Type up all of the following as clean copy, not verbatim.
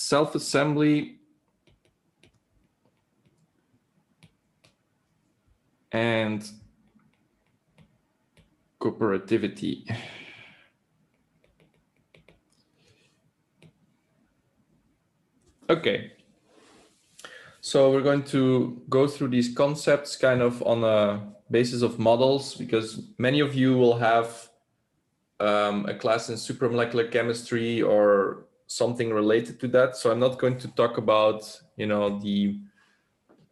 self-assembly and cooperativity. Okay, so we're going to go through these concepts kind of on a basis of models, because many of you will have a class in supramolecular chemistry or something related to that. So I'm not going to talk about, you know, the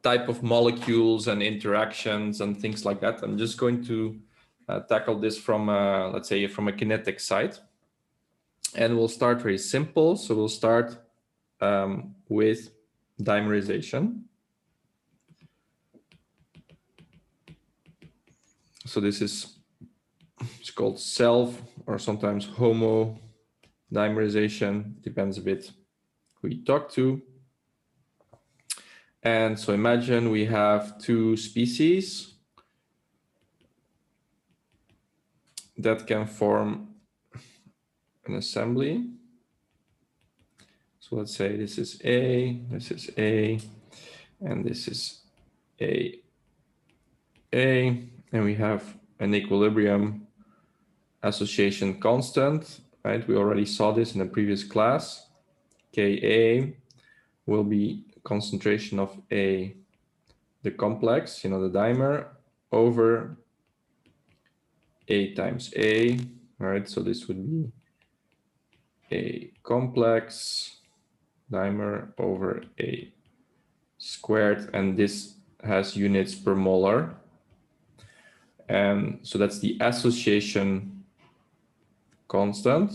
type of molecules and interactions and things like that. I'm just going to tackle this from, let's say, from a kinetic side. And we'll start very simple. So we'll start with dimerization. So this is, it's called self or sometimes homo dimerization, depends a bit who you talk to. And so imagine we have two species that can form an assembly. So let's say this is A, and this is A, and we have an equilibrium association constant, right? We already saw this in the previous class. Ka will be concentration of A, the complex, you know, the dimer, over A times A, right? So this would be A complex dimer over A squared, and this has units per molar. And so that's the association constant.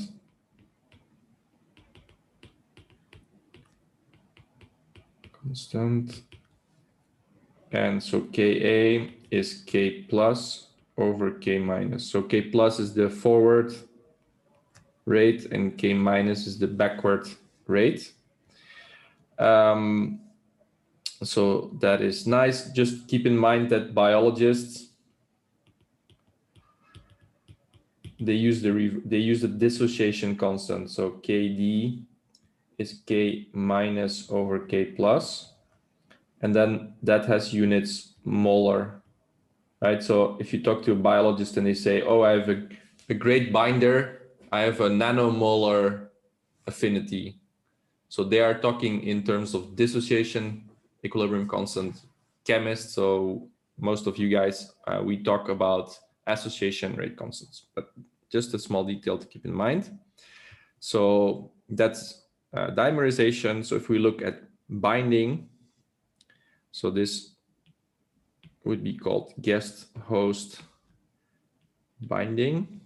And so Ka is K plus over K minus. So K plus is the forward rate and K minus is the backward rate. So that is nice. Just keep in mind that biologists, they use the dissociation constant. So Kd is K minus over K plus, and then that has units molar, right? So if you talk to a biologist and they say, oh, I have a great binder, I have a nanomolar affinity. So they are talking in terms of dissociation equilibrium constant chemists. So most of you guys, we talk about association rate constants, but just a small detail to keep in mind. So that's dimerization. So if we look at binding, so this would be called guest host binding.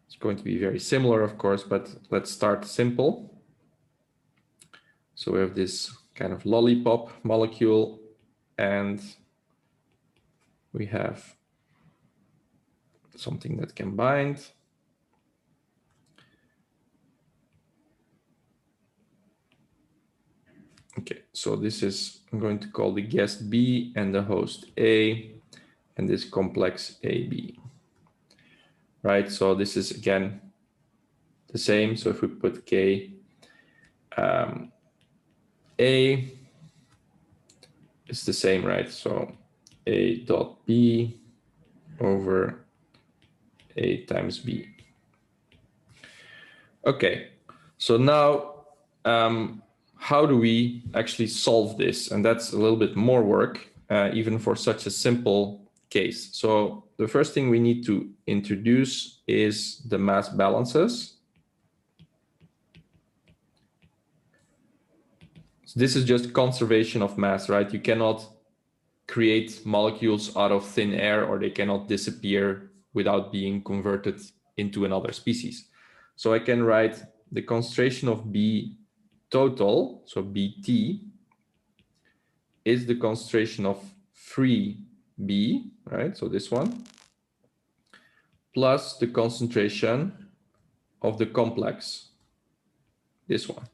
It's going to be very similar, of course, but let's start simple. So we have this kind of lollipop molecule, and we have something that can bind. Okay, so this is, I'm going to call the guest B and the host A, and this complex AB. Right, so this is again the same. So if we put K, A is the same, right? So A dot B over A times B. Okay, so now how do we actually solve this? And that's a little bit more work, even for such a simple case. So the first thing we need to introduce is the mass balances. So this is just conservation of mass, right? You cannot create molecules out of thin air, or they cannot disappear without being converted into another species. So I can write the concentration of B total, so Bt, is the concentration of free B, right? So this one, plus the concentration of the complex, this one,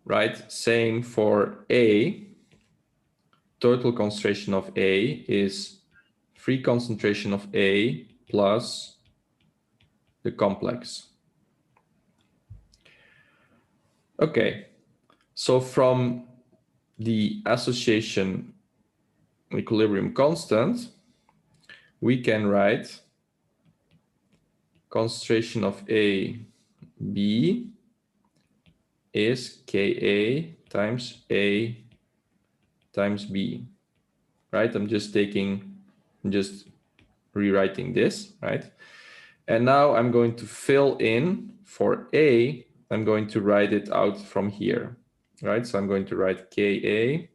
right? Same for A. Total concentration of A is free concentration of A plus the complex. Okay, so from the association equilibrium constant, we can write concentration of A, B is Ka times A times B, right? I'm just rewriting this, right? And now I'm going to fill in for A, I'm going to write it out from here, right? So I'm going to write Ka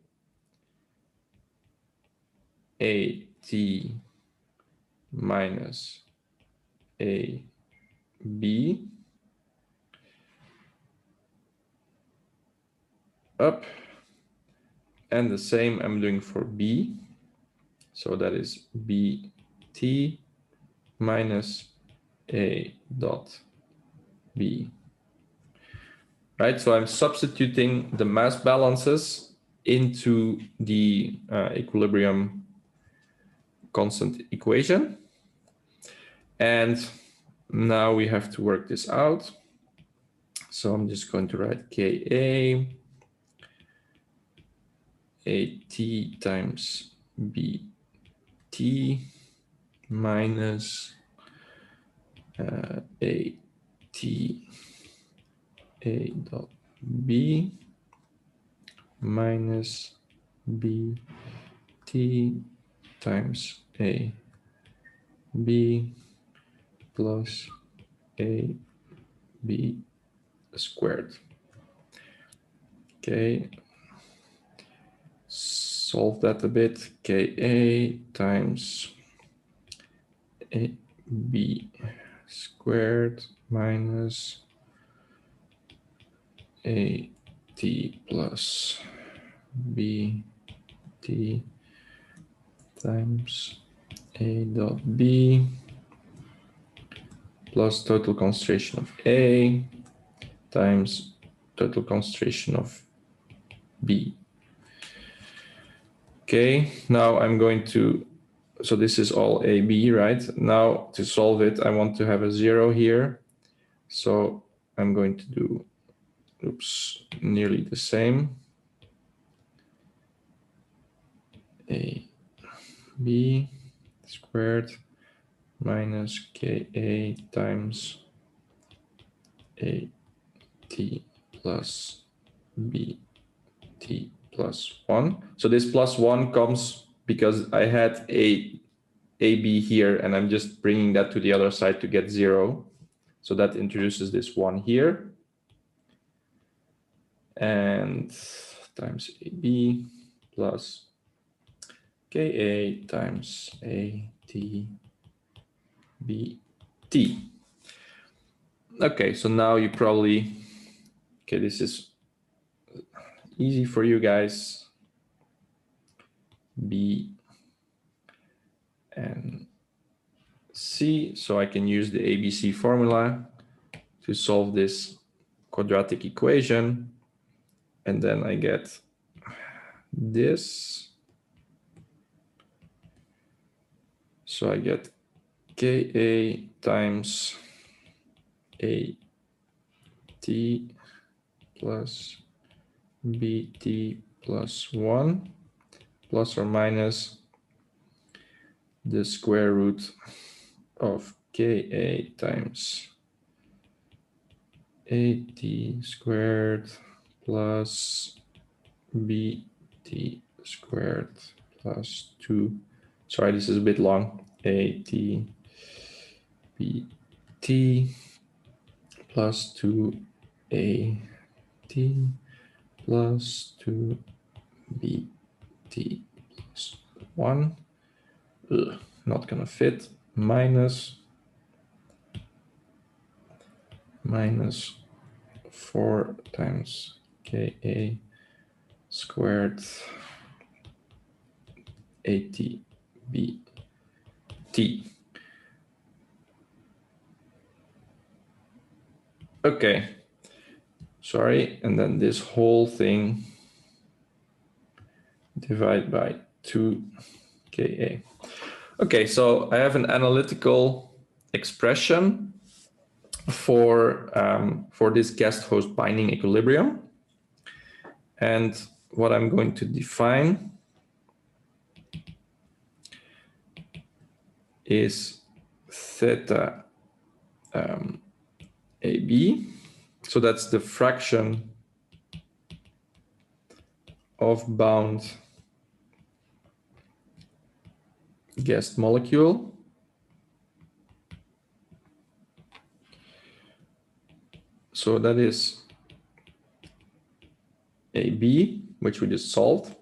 AT minus AB up, and the same I'm doing for B. So that is BT minus A dot B. Right, so I'm substituting the mass balances into the equilibrium constant equation. And now we have to work this out. So I'm just going to write Ka AT times BT minus AT A dot B minus BT times A B plus A B squared. Okay, solve that a bit. Ka times A B squared minus A T plus B T times A dot B plus total concentration of A times total concentration of B. Okay, now I'm going to, so this is all AB, right? Now to solve it, I want to have a 0 here. So I'm going to do, nearly the same. AB squared minus Ka times AT plus BT plus 1. So this plus 1 comes because I had AB here, and I'm just bringing that to the other side to get 0. So that introduces this 1 here. And times AB plus Ka times AT BT. Okay, so now you probably, okay, this is easy for you guys. B and C, so I can use the ABC formula to solve this quadratic equation. And then I get this. So I get Ka times AT plus BT plus 1 plus or minus the square root of Ka times AT squared plus BT squared plus 2. Sorry, this is a bit long. AT BT plus 2 AT plus 2 BT plus 1. Not gonna fit. Minus 4 times Ka squared AT BT. Okay, sorry, and then this whole thing divided by 2 Ka. Okay, so I have an analytical expression for this guest-host binding equilibrium. And what I'm going to define is theta AB. So that's the fraction of bound guest molecule so that is AB, which we just solved,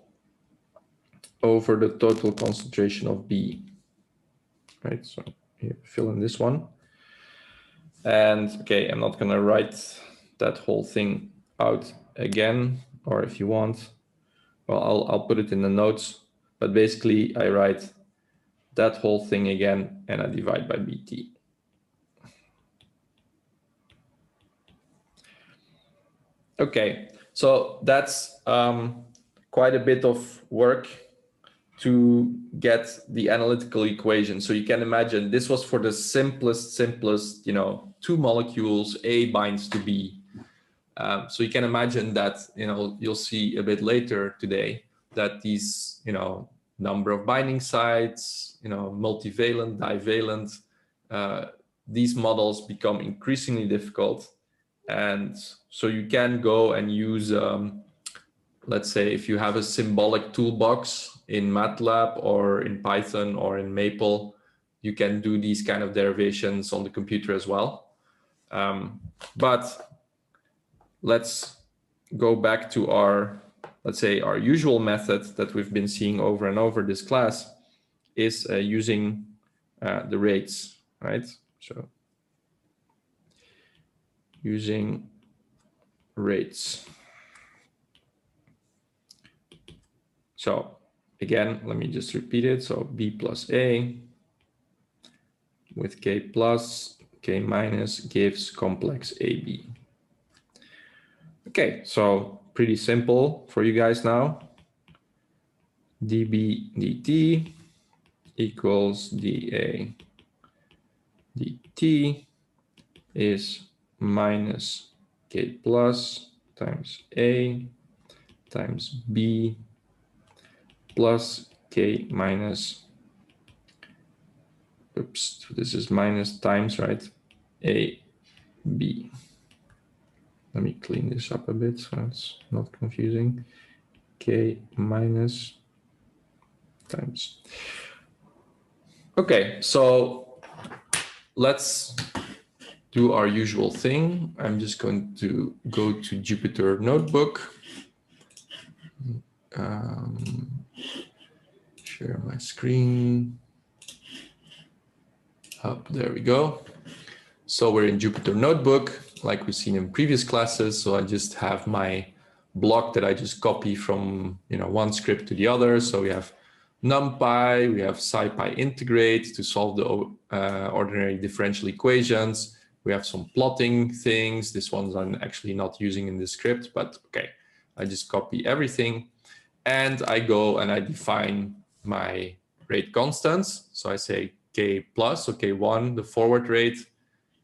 over the total concentration of B. Right, so here, fill in this one. And okay, I'm not gonna write that whole thing out again, or if you want, well, I'll put it in the notes, but basically I write that whole thing again and I divide by BT. Okay, so that's quite a bit of work to get the analytical equation. So you can imagine this was for the simplest, you know, two molecules, A binds to B. So you can imagine that, you know, you'll see a bit later today that these, you know, number of binding sites, you know, multivalent, divalent, these models become increasingly difficult. And so you can go and use, let's say, if you have a symbolic toolbox in MATLAB or in Python or in Maple, you can do these kind of derivations on the computer as well. But let's go back to our, let's say, our usual method that we've been seeing over and over this class is using the rates, right? So using rates. So again, let me just repeat it. So B plus A with K plus, K minus gives complex AB. Okay, so pretty simple for you guys now. dB dt equals dA dt is minus K plus times A times B plus K minus, oops, this is minus times, right? A B. Let me clean this up a bit so it's not confusing. K minus times. Okay, so let's do our usual thing. I'm just going to go to Jupyter Notebook. Share my screen. Up, there we go. So we're in Jupyter Notebook, like we've seen in previous classes. So I just have my block that I just copy from, you know, one script to the other. So we have NumPy, we have SciPy integrate to solve the ordinary differential equations. We have some plotting things. This one's I'm actually not using in the script, but okay. I just copy everything and I go and I define my rate constants. So I say K plus, so K1, the forward rate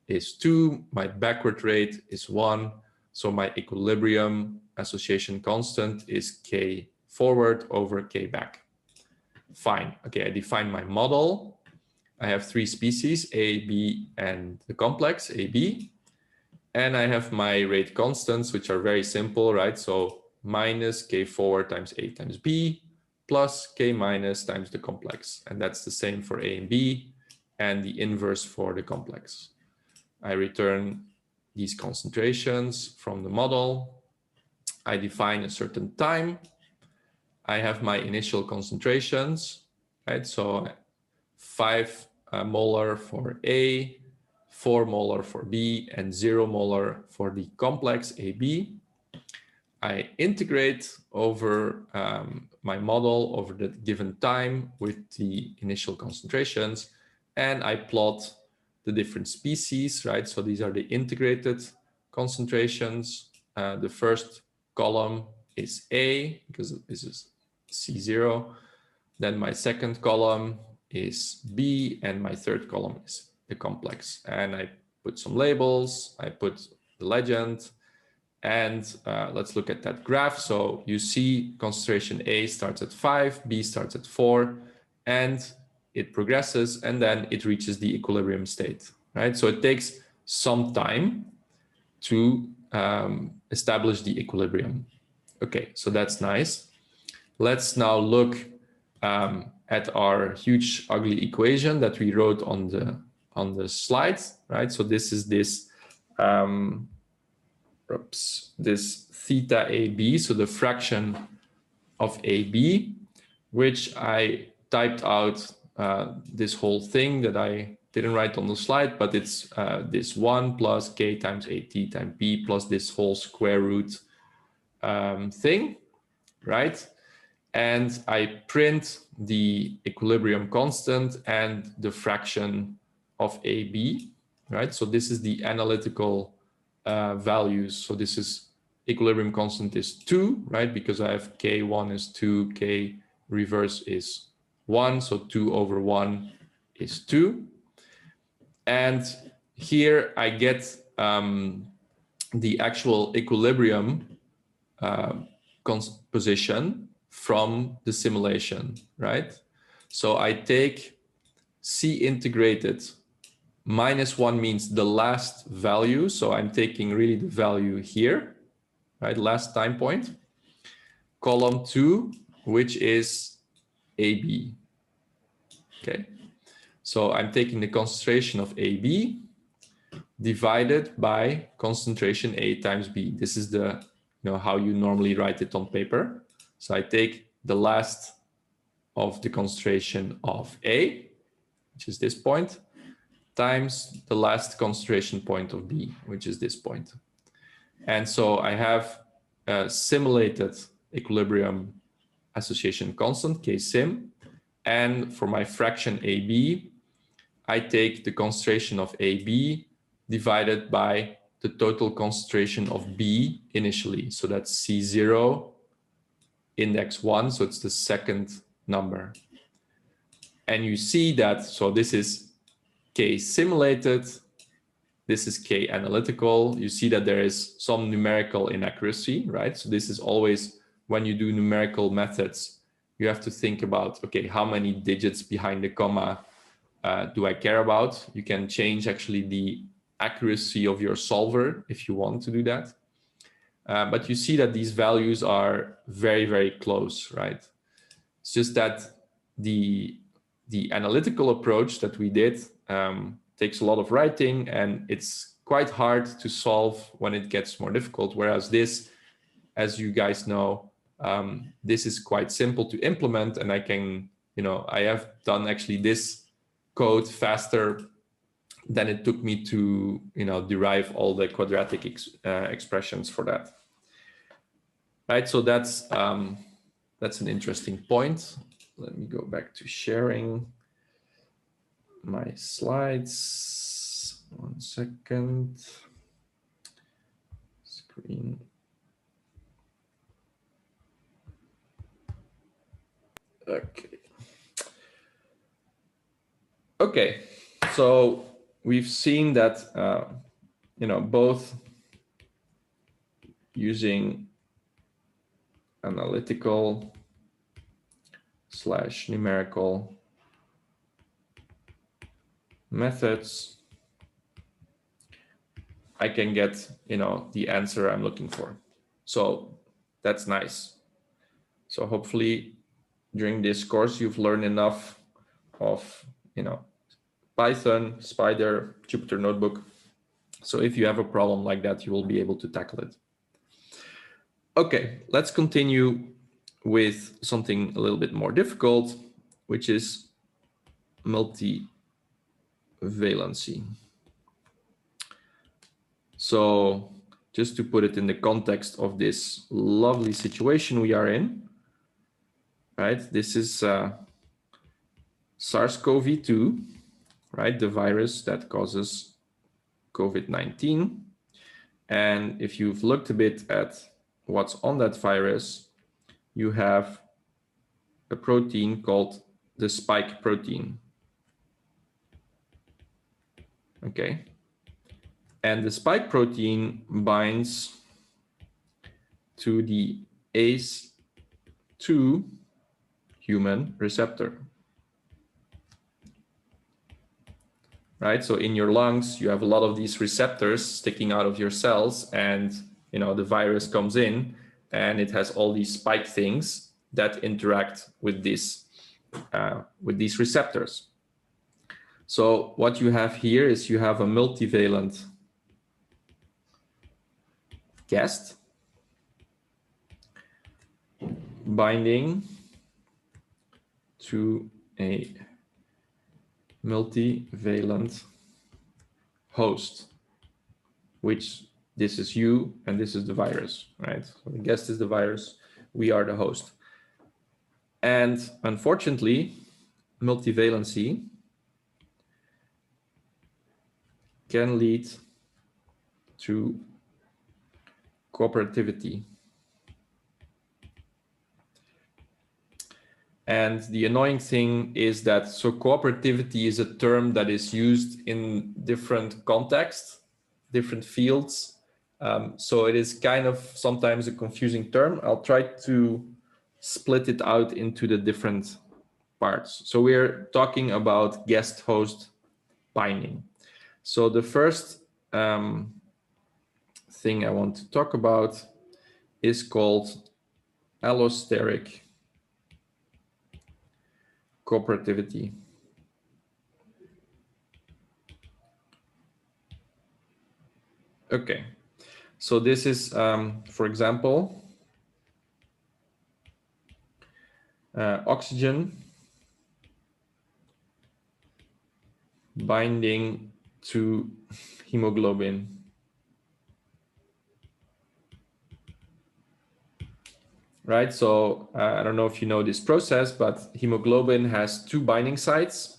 is 2, my backward rate is 1. So my equilibrium association constant is K forward over K back. Fine. Okay, I define my model. I have 3 species, A, B, and the complex, AB. And I have my rate constants, which are very simple, right? So minus K forward times A times B plus K minus times the complex. And that's the same for A and B and the inverse for the complex. I return these concentrations from the model. I define a certain time. I have my initial concentrations, right? So 5 molar for A, 4 molar for B, and 0 molar for the complex AB. I integrate over my model over the given time with the initial concentrations, and I plot the different species, right? So these are the integrated concentrations. The first column is A, because this is C0. Then my second column is B, and my third column is the complex. And I put some labels, I put the legend, and let's look at that graph. So you see concentration A starts at 5, B starts at 4, and it progresses, and then it reaches the equilibrium state, right? So it takes some time to establish the equilibrium. Okay, so that's nice. Let's now look at our huge ugly equation that we wrote on the slides, right? So this is this this theta AB, so the fraction of AB, which I typed out this whole thing that I didn't write on the slide, but it's this 1 plus k times AT times B plus this whole square root thing, right? And I print the equilibrium constant and the fraction of AB, right? So this is the analytical values. So this is equilibrium constant is 2, right? Because I have K1 is 2, K reverse is 1. So 2 over 1 is 2. And here I get the actual equilibrium position from the simulation, right? So I take C integrated -1 means the last value. So I'm taking really the value here, right? Last time point. Column 2, which is AB. Okay. So I'm taking the concentration of AB divided by concentration A times B. This is the, how you normally write it on paper. So I take the last of the concentration of A, which is this point, times the last concentration point of B, which is this point. And so I have a simulated equilibrium association constant, K sim. And for my fraction AB, I take the concentration of AB divided by the total concentration of B initially. So that's C0 index 1. So it's the second number. And you see that, so this is K simulated, this is K analytical. You see that there is some numerical inaccuracy, right? So this is always, when you do numerical methods, you have to think about, okay, how many digits behind the comma do I care about? You can change actually the accuracy of your solver if you want to do that. But you see that these values are very, very close, right? It's just that the analytical approach that we did takes a lot of writing, and it's quite hard to solve when it gets more difficult. Whereas this, as you guys know, this is quite simple to implement, and I can, I have done actually this code faster than it took me to, derive all the quadratic expressions for that. Right, so that's an interesting point. Let me go back to sharing my slides. 1 second. Screen. Okay. Okay, so we've seen that, both using analytical / numerical methods, I can get, the answer I'm looking for. So that's nice. So hopefully during this course, you've learned enough of, Python, Spider, Jupyter Notebook. So if you have a problem like that, you will be able to tackle it. Okay, let's continue with something a little bit more difficult, which is multivalency. So just to put it in the context of this lovely situation we are in, right? This is SARS-CoV-2, right? The virus that causes COVID-19. And if you've looked a bit at what's on that virus, you have a protein called the spike protein. Okay. And the spike protein binds to the ACE2 human receptor. Right? So in your lungs, you have a lot of these receptors sticking out of your cells, and the virus comes in and it has all these spike things that interact with these receptors. So what you have here is you have a multivalent guest binding to a multivalent host, which this is you and this is the virus, right? So the guest is the virus, we are the host. And unfortunately, multivalency can lead to cooperativity. And the annoying thing is that, cooperativity is a term that is used in different contexts, different fields. So it is kind of sometimes a confusing term. I'll try to split it out into the different parts. So we're talking about guest host binding. So the first thing I want to talk about is called allosteric cooperativity. Okay, so this is, for example, oxygen binding to hemoglobin. Right, so I don't know if you know this process, but hemoglobin has two binding sites.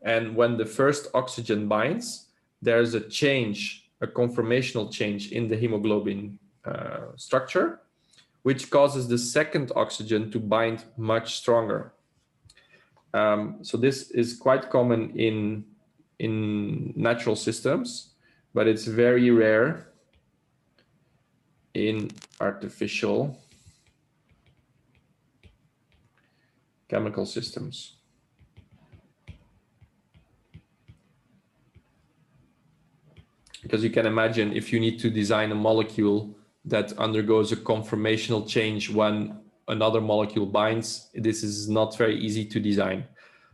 And when the first oxygen binds, there's a change, a conformational change in the hemoglobin structure, which causes the second oxygen to bind much stronger. So this is quite common in natural systems, but it's very rare in artificial chemical systems. Because you can imagine, if you need to design a molecule that undergoes a conformational change when another molecule binds, this is not very easy to design.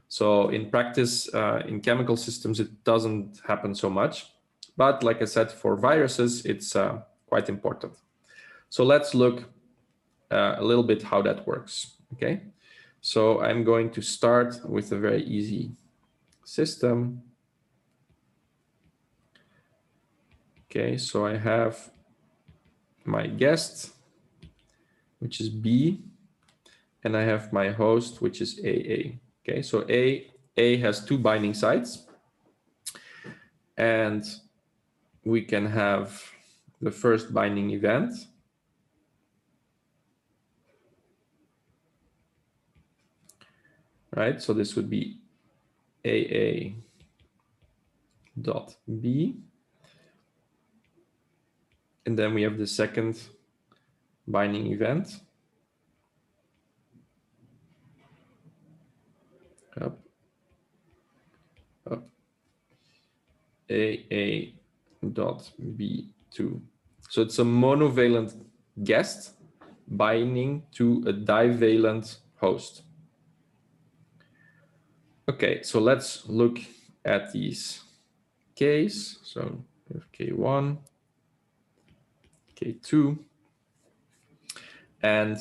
So in practice, in chemical systems, it doesn't happen so much. But like I said, for viruses, it's quite important. So let's look a little bit how that works. Okay, so I'm going to start with a very easy system. Okay, so I have my guest, which is B, and I have my host, which is AA. Okay, so A has two binding sites, and we can have the first binding event. Right, so this would be AA dot B. And then we have the second binding event. Up, AA dot B2. So it's a monovalent guest binding to a divalent host. Okay, so let's look at these Ks. So we have K1, K2. And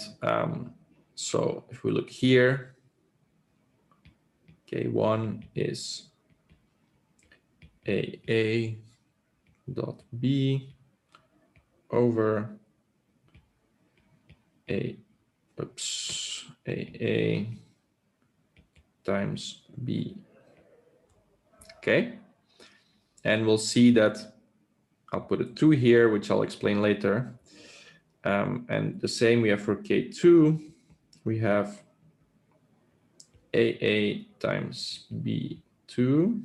so if we look here, K1 is AA dot B over AA times B. Okay, and we'll see that I'll put a 2 here, which I'll explain later. And the same we have for K2. We have AA times B2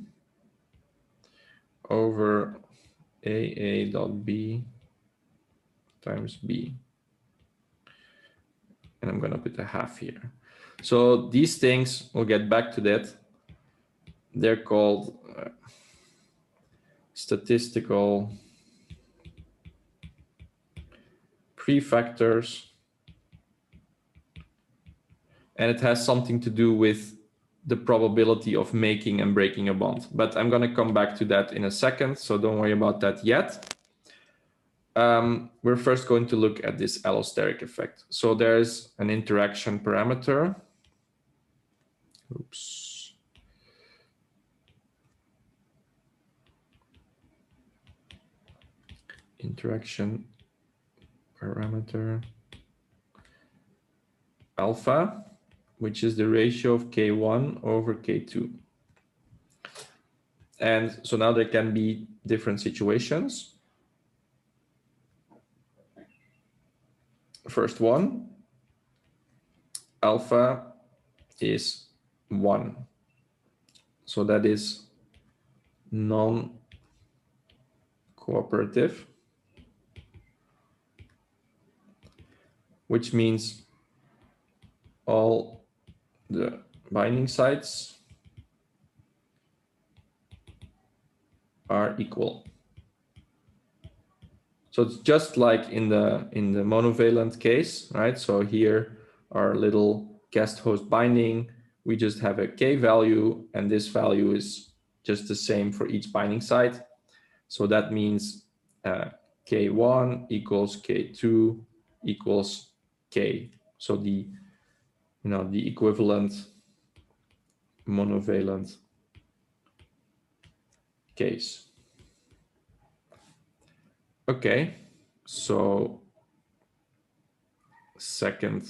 over AA dot B times B. And I'm going to put a half here. So these things, we'll get back to that. They're called statistical prefactors. And it has something to do with the probability of making and breaking a bond. But I'm going to come back to that in a second, so don't worry about that yet. We're first going to look at this allosteric effect. So there's an interaction parameter. Oops. Interaction parameter alpha, which is the ratio of K1 over K2. And so now there can be different situations. First one, alpha is 1. So that is non-cooperative, which means all the binding sites are equal. So it's just like in the monovalent case, right? So here our little guest host binding, we just have a K value, and this value is just the same for each binding site. So that means K1 equals K2 equals K. So the equivalent monovalent case. Okay, so second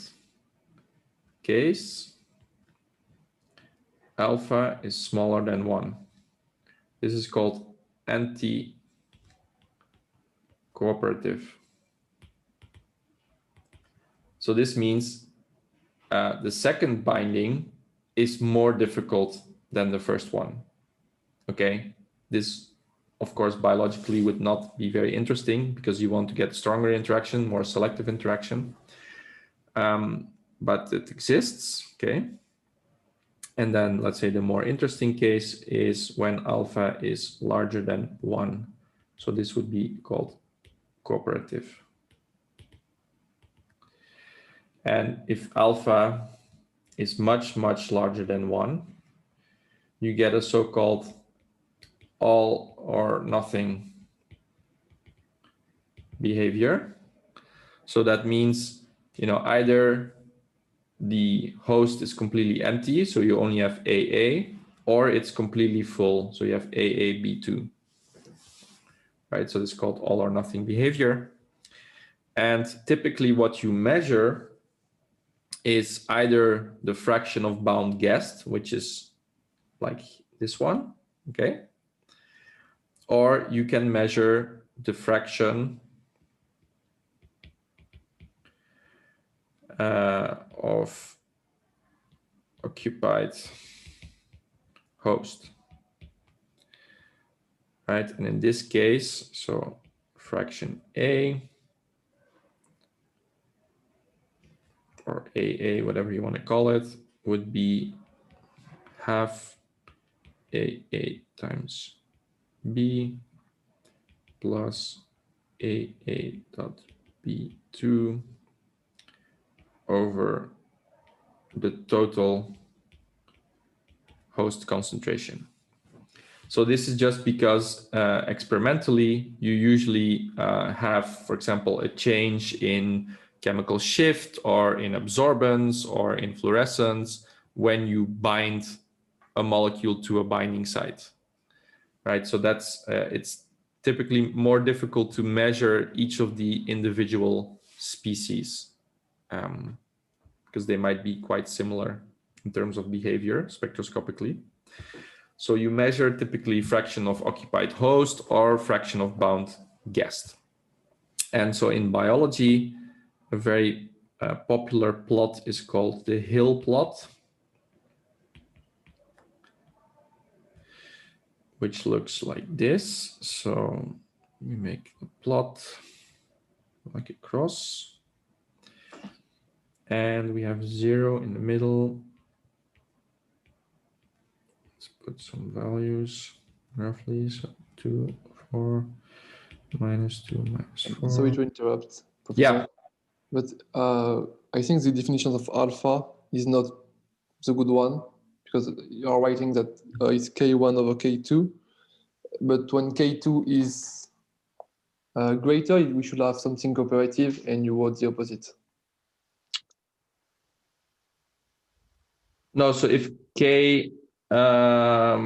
case, alpha is smaller than 1. This is called anti-cooperative. So this means the second binding is more difficult than the first one. Okay, this of course biologically would not be very interesting because you want to get stronger interaction, more selective interaction. But it exists, okay? And then let's say the more interesting case is when alpha is larger than 1. So this would be called cooperative. And if alpha is much, much larger than 1, you get a so-called all or nothing behavior. So that means, either the host is completely empty, so you only have AA, or it's completely full, so you have AAB2. Right? So it's called all or nothing behavior. And typically what you measure is either the fraction of bound guessed, which is like this one, okay? Or you can measure the fraction of occupied host, right? And in this case, so fraction A or AA, whatever you want to call it, would be half AA times B plus AA dot B2 over the total host concentration. So this is just because experimentally you usually have, for example, a change in chemical shift or in absorbance or in fluorescence when you bind a molecule to a binding site, right? So that's it's typically more difficult to measure each of the individual species because they might be quite similar in terms of behavior spectroscopically. So you measure typically fraction of occupied host or fraction of bound guest. And so in biology, a very popular plot is called the Hill plot, which looks like this. So We make a plot like a cross. And we have 0 in the middle. Let's put some values roughly. So 2, 4, minus 2, minus 4. Sorry to interrupt, Professor. Yeah. But I think the definition of alpha is not the good one, because you are writing that it's K1 over K2. But when K2 is greater, we should have something cooperative, and you wrote the opposite. No, so if K... Yeah,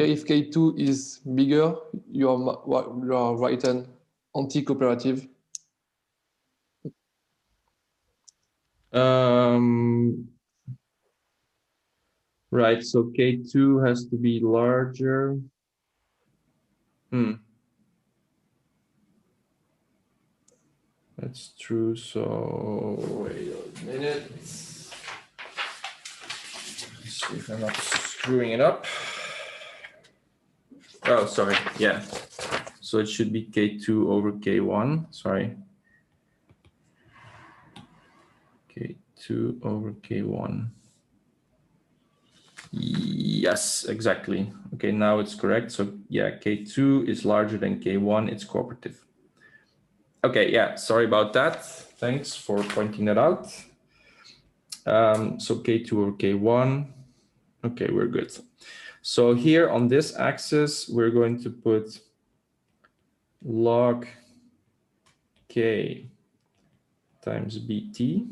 if K2 is bigger, you are writing anti-cooperative. Right, so K2 has to be larger. That's true, so wait a minute. Let's see if I'm not screwing it up. Oh, sorry, yeah. So it should be K2 over K1, sorry. K2 over K1. Yes, exactly. Okay, now it's correct. So yeah, K2 is larger than K1, it's cooperative. Okay, yeah, sorry about that. Thanks for pointing that out. So K2 over K1. Okay, we're good. So here on this axis, we're going to put log K times BT.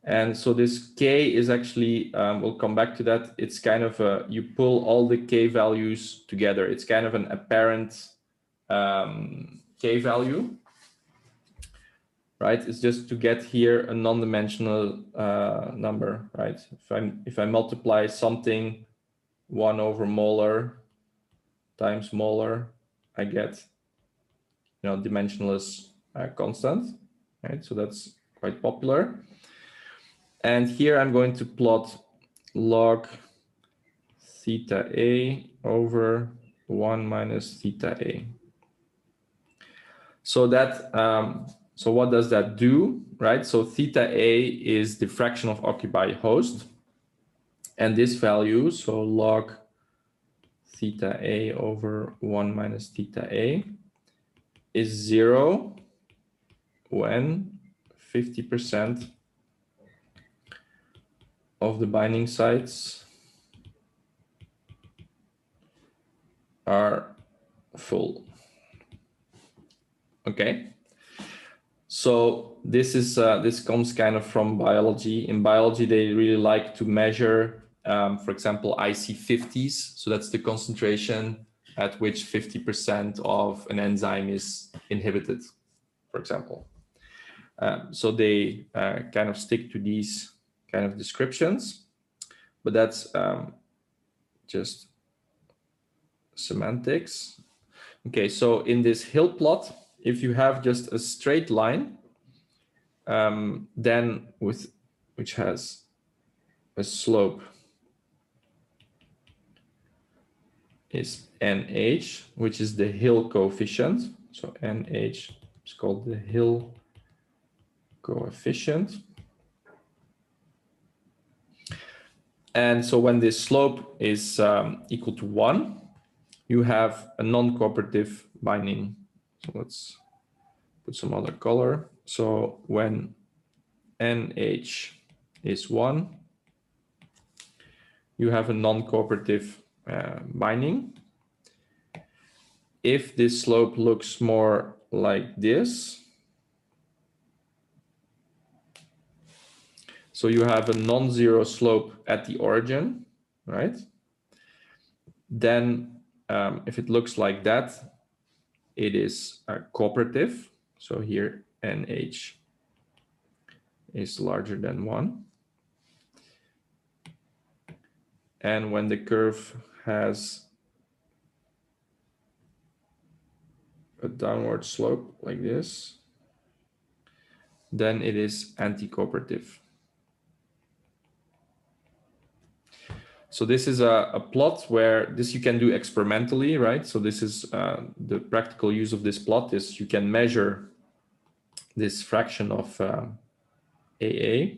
And so this K is actually, we'll come back to that. It's kind of you pull all the K values together. It's kind of an apparent K value, right? It's just to get here a non-dimensional number, right? If I multiply something 1 over molar times molar, I get, dimensionless constant, right? So that's quite popular. And here I'm going to plot log theta A over 1 minus theta A. So that, so what does that do, right? So theta A is the fraction of occupied host. And this value, so log theta A over 1 minus theta A, is 0 when 50% of the binding sites are full. Okay. So this is this comes kind of from biology. In biology, they really like to measure, for example, IC50s. So that's the concentration at which 50% of an enzyme is inhibited, for example. So they kind of stick to these kind of descriptions, but that's just semantics. Okay, so in this hill plot, if you have just a straight line, then which has a slope is NH, which is the hill coefficient. So NH is called the hill coefficient. And so when this slope is equal to 1, you have a non-cooperative binding. So let's put some other color. So when NH is 1, you have a non-cooperative binding. If this slope looks more like this, so you have a non-zero slope at the origin, right? Then if it looks like that, it is cooperative. So here NH is larger than 1. And when the curve has a downward slope like this, then it is anti-cooperative. So this is a plot where this you can do experimentally, right? So this is the practical use of this plot is you can measure this fraction of AA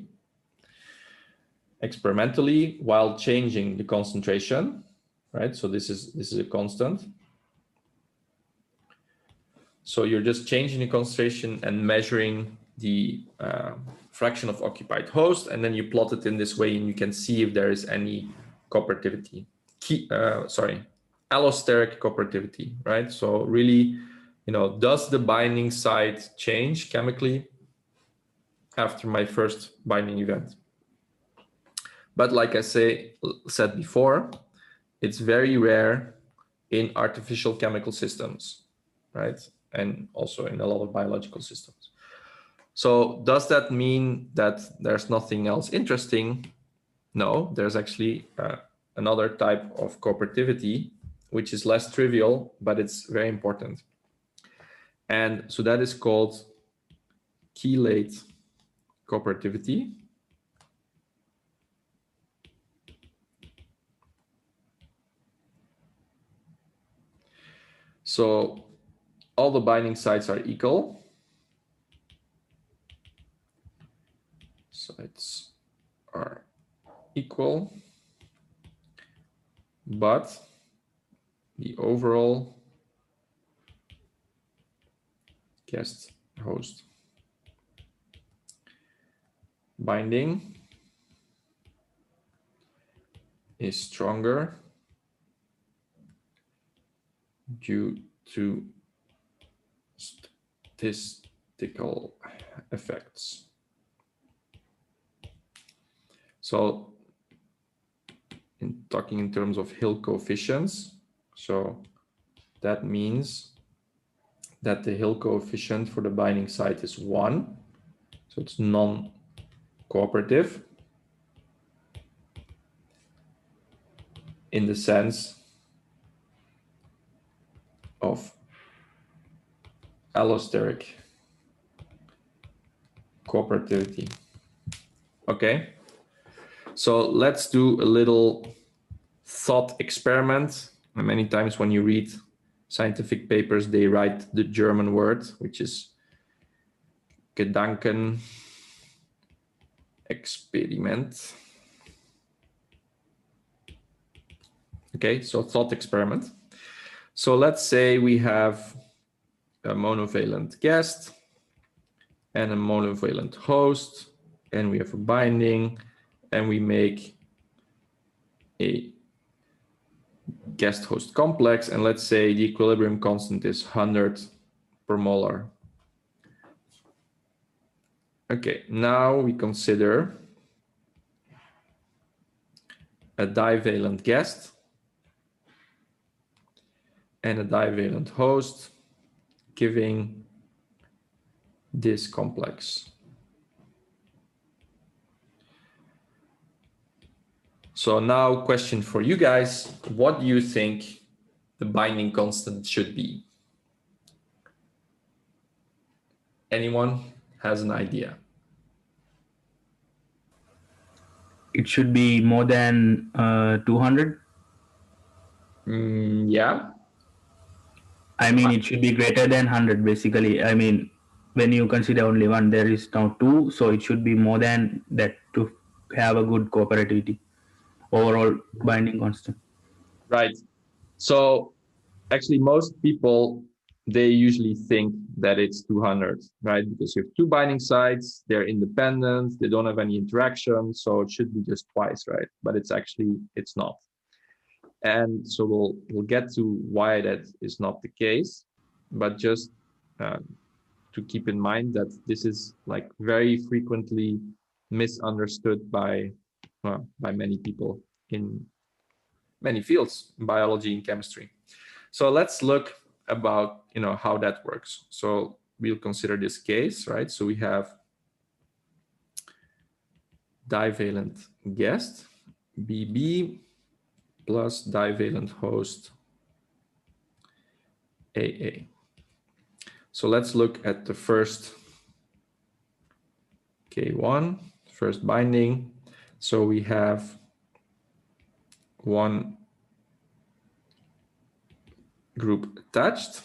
experimentally while changing the concentration, right? So this is a constant. So you're just changing the concentration and measuring the fraction of occupied host, and then you plot it in this way, and you can see if there is any cooperativity. Allosteric cooperativity, right? So really, does the binding site change chemically after my first binding event? But like I said before, it's very rare in artificial chemical systems, right? And also in a lot of biological systems. So does that mean that there's nothing else interesting? No, there's actually another type of cooperativity, which is less trivial, but it's very important. And so that is called chelate cooperativity. So all the binding sites are equal. Sites are equal, but the overall guest host binding is stronger due to statistical effects. So talking in terms of Hill coefficients, so that means that the Hill coefficient for the binding site is 1, so it's non-cooperative in the sense of allosteric cooperativity. Okay, so let's do a little thought experiment. And many times when you read scientific papers, they write the German word, which is Gedankenexperiment. Okay, so thought experiment. So let's say we have a monovalent guest and a monovalent host, and we have a binding, and we make a guest host complex, and let's say the equilibrium constant is 100 per molar. Okay, now we consider a divalent guest and a divalent host giving this complex. So now question for you guys, what do you think the binding constant should be? Anyone has an idea? It should be more than 200. Yeah. I mean, it should be greater than 100, basically. I mean, when you consider only one, there is now two, so it should be more than that to have a good cooperativity, overall binding constant. Right. So actually most people, they usually think that it's 200, right? Because you have two binding sites, they're independent, they don't have any interaction, so it should be just twice, right? But it's not. And so we'll get to why that is not the case, but just to keep in mind that this is like very frequently misunderstood by many people in many fields, biology and chemistry. So let's look about how that works. So we'll consider this case, right? So we have divalent guest BB plus divalent host AA. So let's look at the first K1, first binding. So we have one group attached.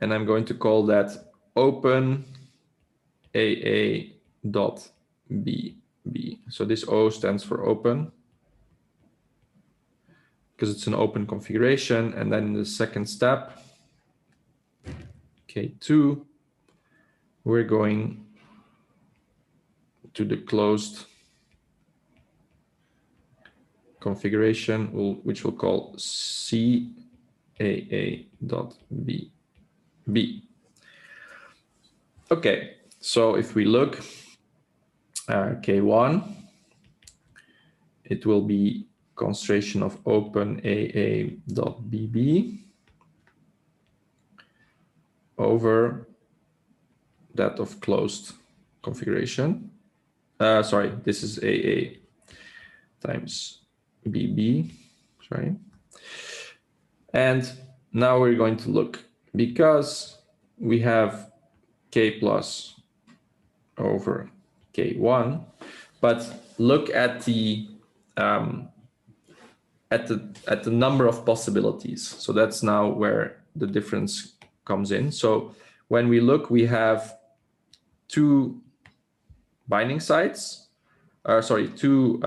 And I'm going to call that open AA dot BB. So this O stands for open because it's an open configuration. And then in the second step, K2, we're going to the closed configuration, which we'll call CAA.BB. Okay, so if we look K1, it will be concentration of open AA.BB over that of closed configuration. Sorry, this is AA times BB, sorry. And now we're going to look, because we have K plus over K1, but look at the number of possibilities. So that's now where the difference comes in. So when we look, we have two binding sites, two,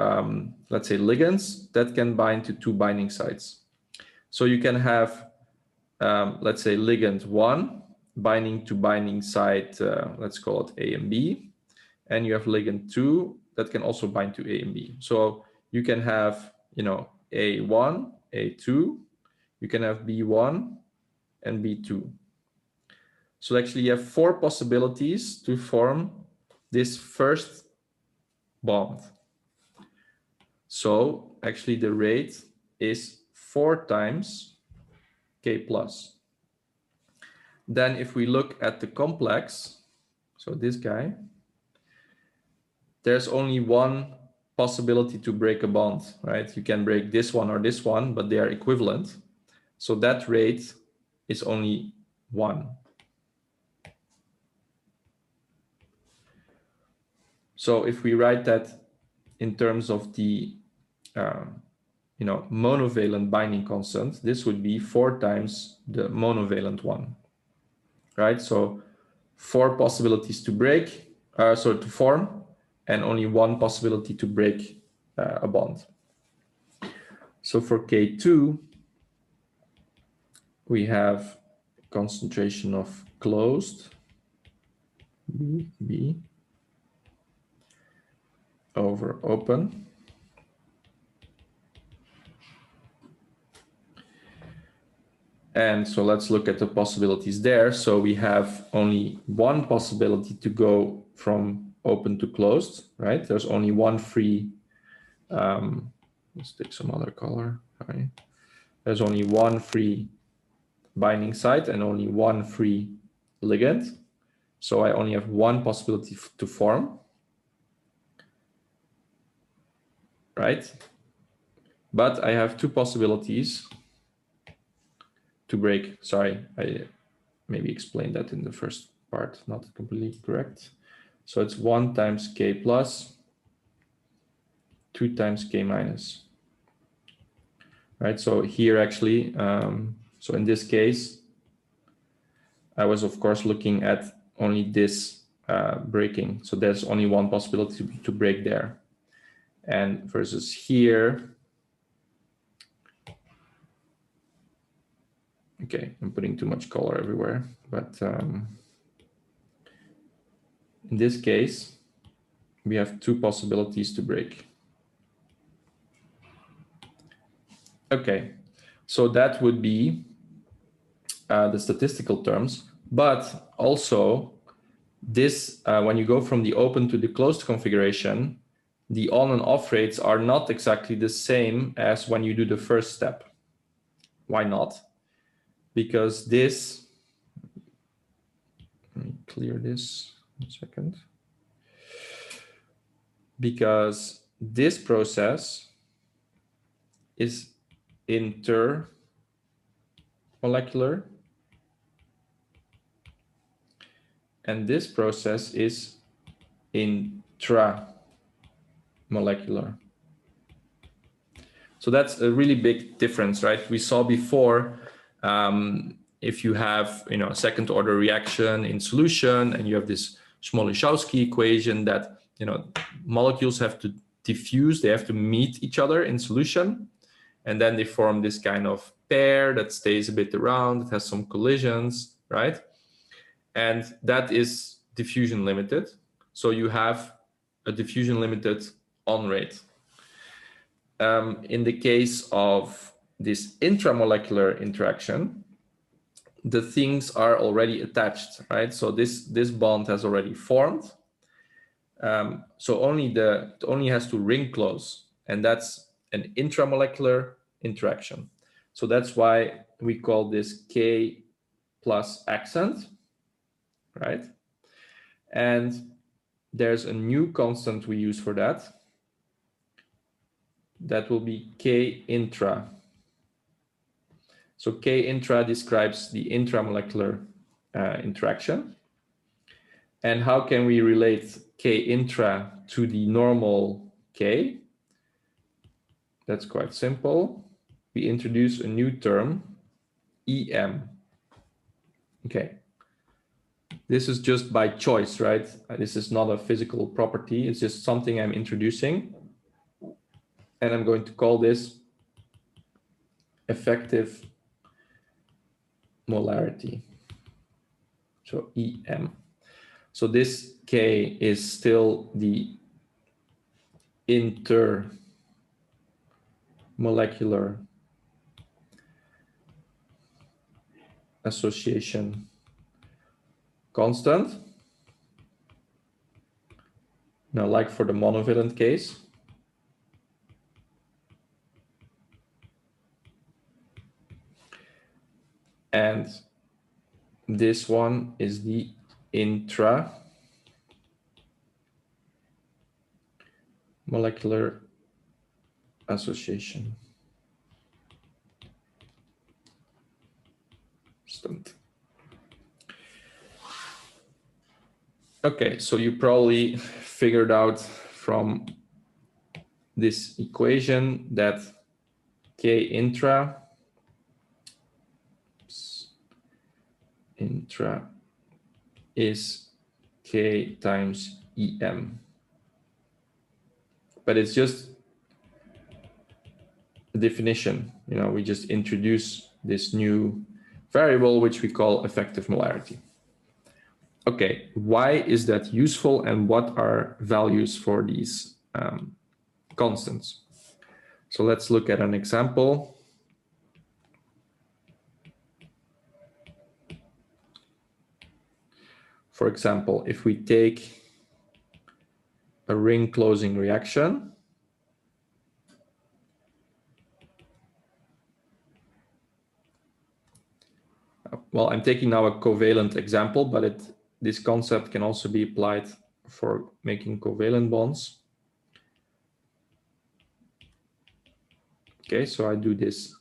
let's say, ligands that can bind to two binding sites. So you can have, let's say, ligand 1 binding to binding site, let's call it A and B. And you have ligand 2 that can also bind to A and B. So you can have, A1, A2, you can have B1 and B2. So actually you have 4 possibilities to form this first bond. So actually the rate is 4 times K plus. Then if we look at the complex, so this guy, there's only one possibility to break a bond, right? You can break this one or this one, but they are equivalent. So that rate is only 1. So if we write that in terms of the monovalent binding constant, this would be 4 times the monovalent one, right? So 4 possibilities to break, to form, and only 1 possibility to break a bond. So for K2, we have concentration of closed B over open. And so let's look at the possibilities there. So we have only one possibility to go from open to closed, right? There's only one free, let's take some other color, sorry. There's only one free binding site and only one free ligand. So I only have one possibility to form, right? But I have 2 possibilities to break. Sorry, I maybe explained that in the first part, not completely correct. So it's 1 times K plus, 2 times K minus, right? So here actually, so in this case, I was of course looking at only this breaking. So there's only one possibility to break there. And versus here, okay, I'm putting too much color everywhere, but in this case, we have 2 possibilities to break. Okay, so that would be the statistical terms, but also this, when you go from the open to the closed configuration, the on and off rates are not exactly the same as when you do the first step. Why not? Because this, let me clear this a second. Because this process is intermolecular and this process is intramolecular. So that's a really big difference, right? We saw before, if you have, a second order reaction in solution and you have this Smoluchowski equation that, molecules have to diffuse, they have to meet each other in solution. And then they form this kind of pair that stays a bit around, it has some collisions, right? And that is diffusion limited. So you have a diffusion limited on rate. In the case of this intramolecular interaction, the things are already attached, right? So this bond has already formed. So it only has to ring close, and that's an intramolecular interaction. So that's why we call this K plus accent, right? And there's a new constant we use for that. That will be K intra. So K intra describes the intramolecular interaction. And how can we relate K intra to the normal K? That's quite simple. We introduce a new term, EM. Okay. This is just by choice, right? This is not a physical property. It's just something I'm introducing. And I'm going to call this effective molarity. So EM. So this K is still the intermolecular association constant. Now, like for the monovalent case, and this one is the intramolecular association constant. Okay, so you probably figured out from this equation that K intra is K times EM. But it's just a definition. We just introduce this new variable, which we call effective molarity. Okay, why is that useful and what are values for these constants? So let's look at an example. For example, if we take a ring closing reaction, well, I'm taking now a covalent example, but this concept can also be applied for making covalent bonds. Okay, so I do this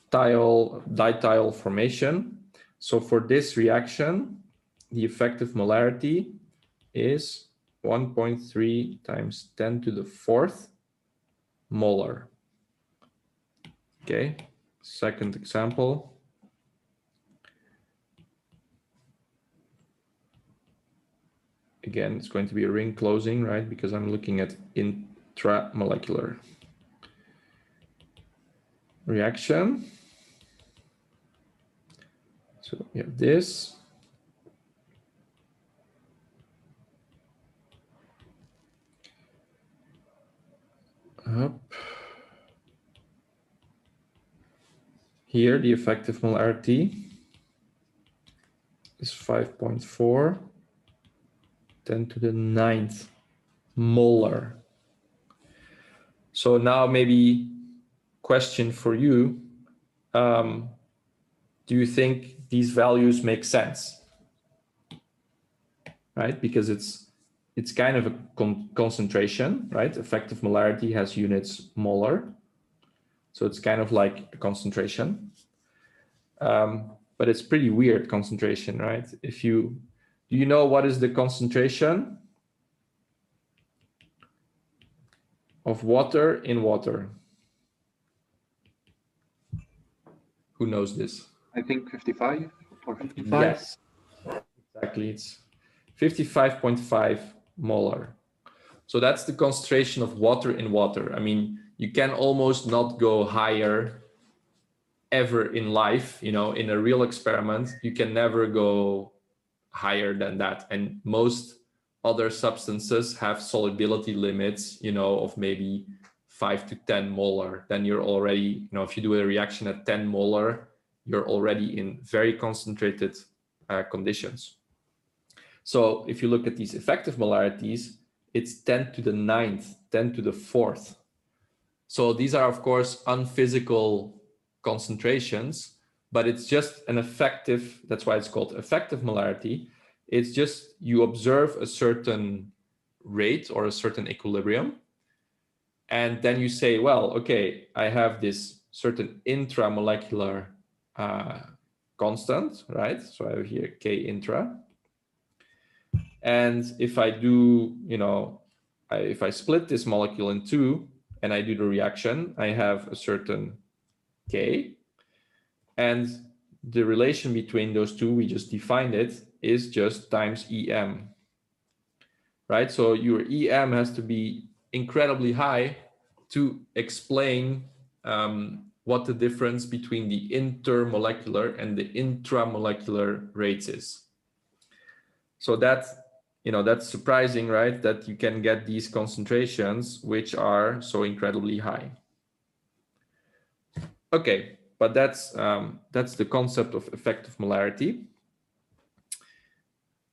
diethyl formation. So for this reaction, the effective molarity is 1.3 times 10 to the 4th molar. Okay, second example. Again, it's going to be a ring closing, right? Because I'm looking at intramolecular reaction. So we have this. Up. Here, the effective molarity is 5.4, 10 to the 9th molar. So now maybe question for you, do you think these values make sense? Right, because it's kind of a concentration, right? Effective molarity has units molar. So it's kind of like a concentration. But it's pretty weird concentration, right? Do you know what is the concentration of water in water? Who knows this? I think 55 or 55. Yes, exactly. It's 55.5 molar. So that's the concentration of water in water. I mean, you can almost not go higher ever in life. You know, in a real experiment, you can never go higher than that. And most other substances have solubility limits, you know, of maybe 5 to 10 molar. Then you're already, you know, if you do a reaction at 10 molar, you're already in very concentrated conditions. So if you look at these effective molarities, it's 10 to the 9th, 10 to the 4th. So these are, of course, unphysical concentrations, but it's just an effective, that's why it's called effective molarity. It's just you observe a certain rate or a certain equilibrium, and then you say, well, okay, I have this certain intramolecular constant, right? So I have here K intra. And if I do, you know, if I split this molecule in two and I do the reaction, I have a certain K. And the relation between those two, we just defined it, is just times EM, right? So your EM has to be incredibly high to explain what the difference between the intermolecular and the intramolecular rates is. So that, you know, that's surprising, right? That you can get these concentrations which are so incredibly high. Okay, but that's the concept of effective molarity.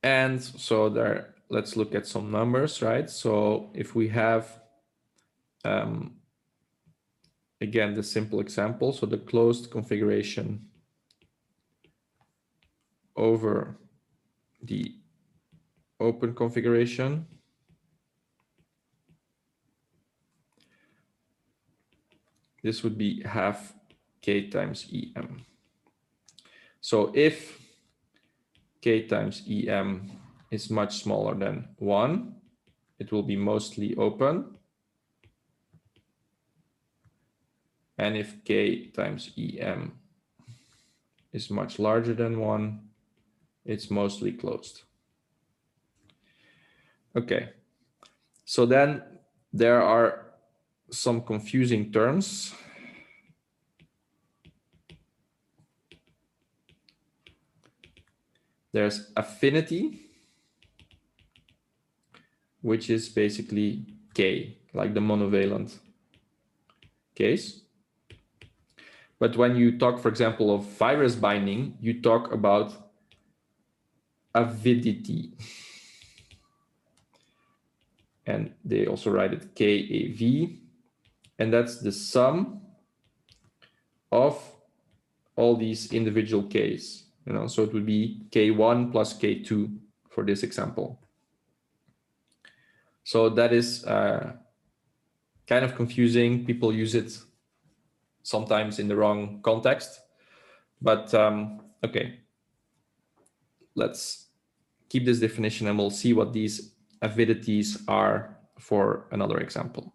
And so there, let's look at some numbers, right? So if we have, again, the simple example, so the closed configuration over the open configuration, this would be half K times EM. So if K times EM is much smaller than 1, it will be mostly open. And if K times EM is much larger than 1, it's mostly closed. Okay, so then there are some confusing terms. There's affinity, which is basically K, like the monovalent case. But when you talk, for example, of virus binding, you talk about avidity. And they also write it KAV. And that's the sum of all these individual Ks. You know, so it would be K1 plus K2 for this example. So that is kind of confusing. People use it sometimes in the wrong context. But okay, let's keep this definition and we'll see what these avidities are for another example.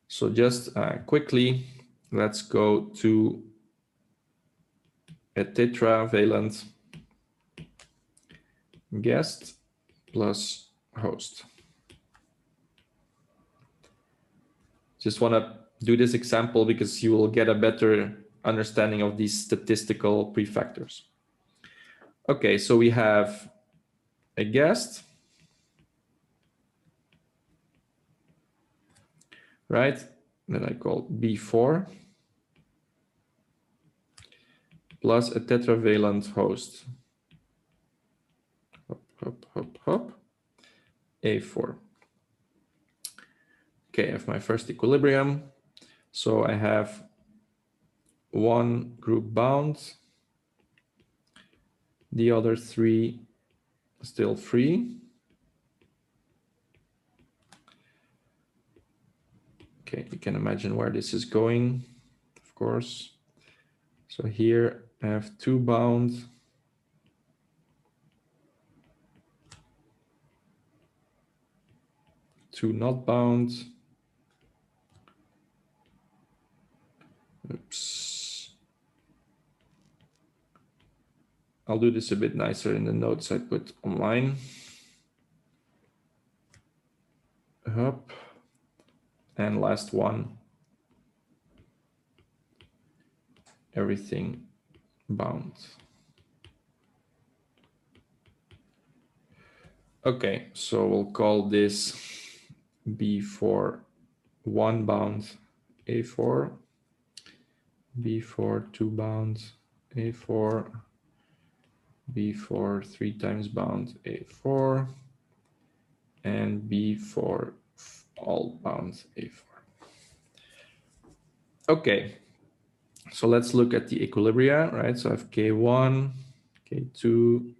So just quickly, let's go to a tetravalent guest plus host. Just want to do this example because you will get a better understanding of these statistical prefactors. Okay, so we have a guest, right, that I call B4, plus a tetravalent host. Hop, hop, hop, hop. A4. Okay, I have my first equilibrium. So I have one group bound, the other three still free. Okay, you can imagine where this is going, of course. So here I have two bound, two not bound. Oops. I'll do this a bit nicer in the notes I put online. Up. And last one, everything bound. Okay, so we'll call this B4 1 bound A4, B4 2 bound A4, B4 3 times bound A4, and B4 all bound A4. Okay, so let's look at the equilibria, right? So I have K1, K2,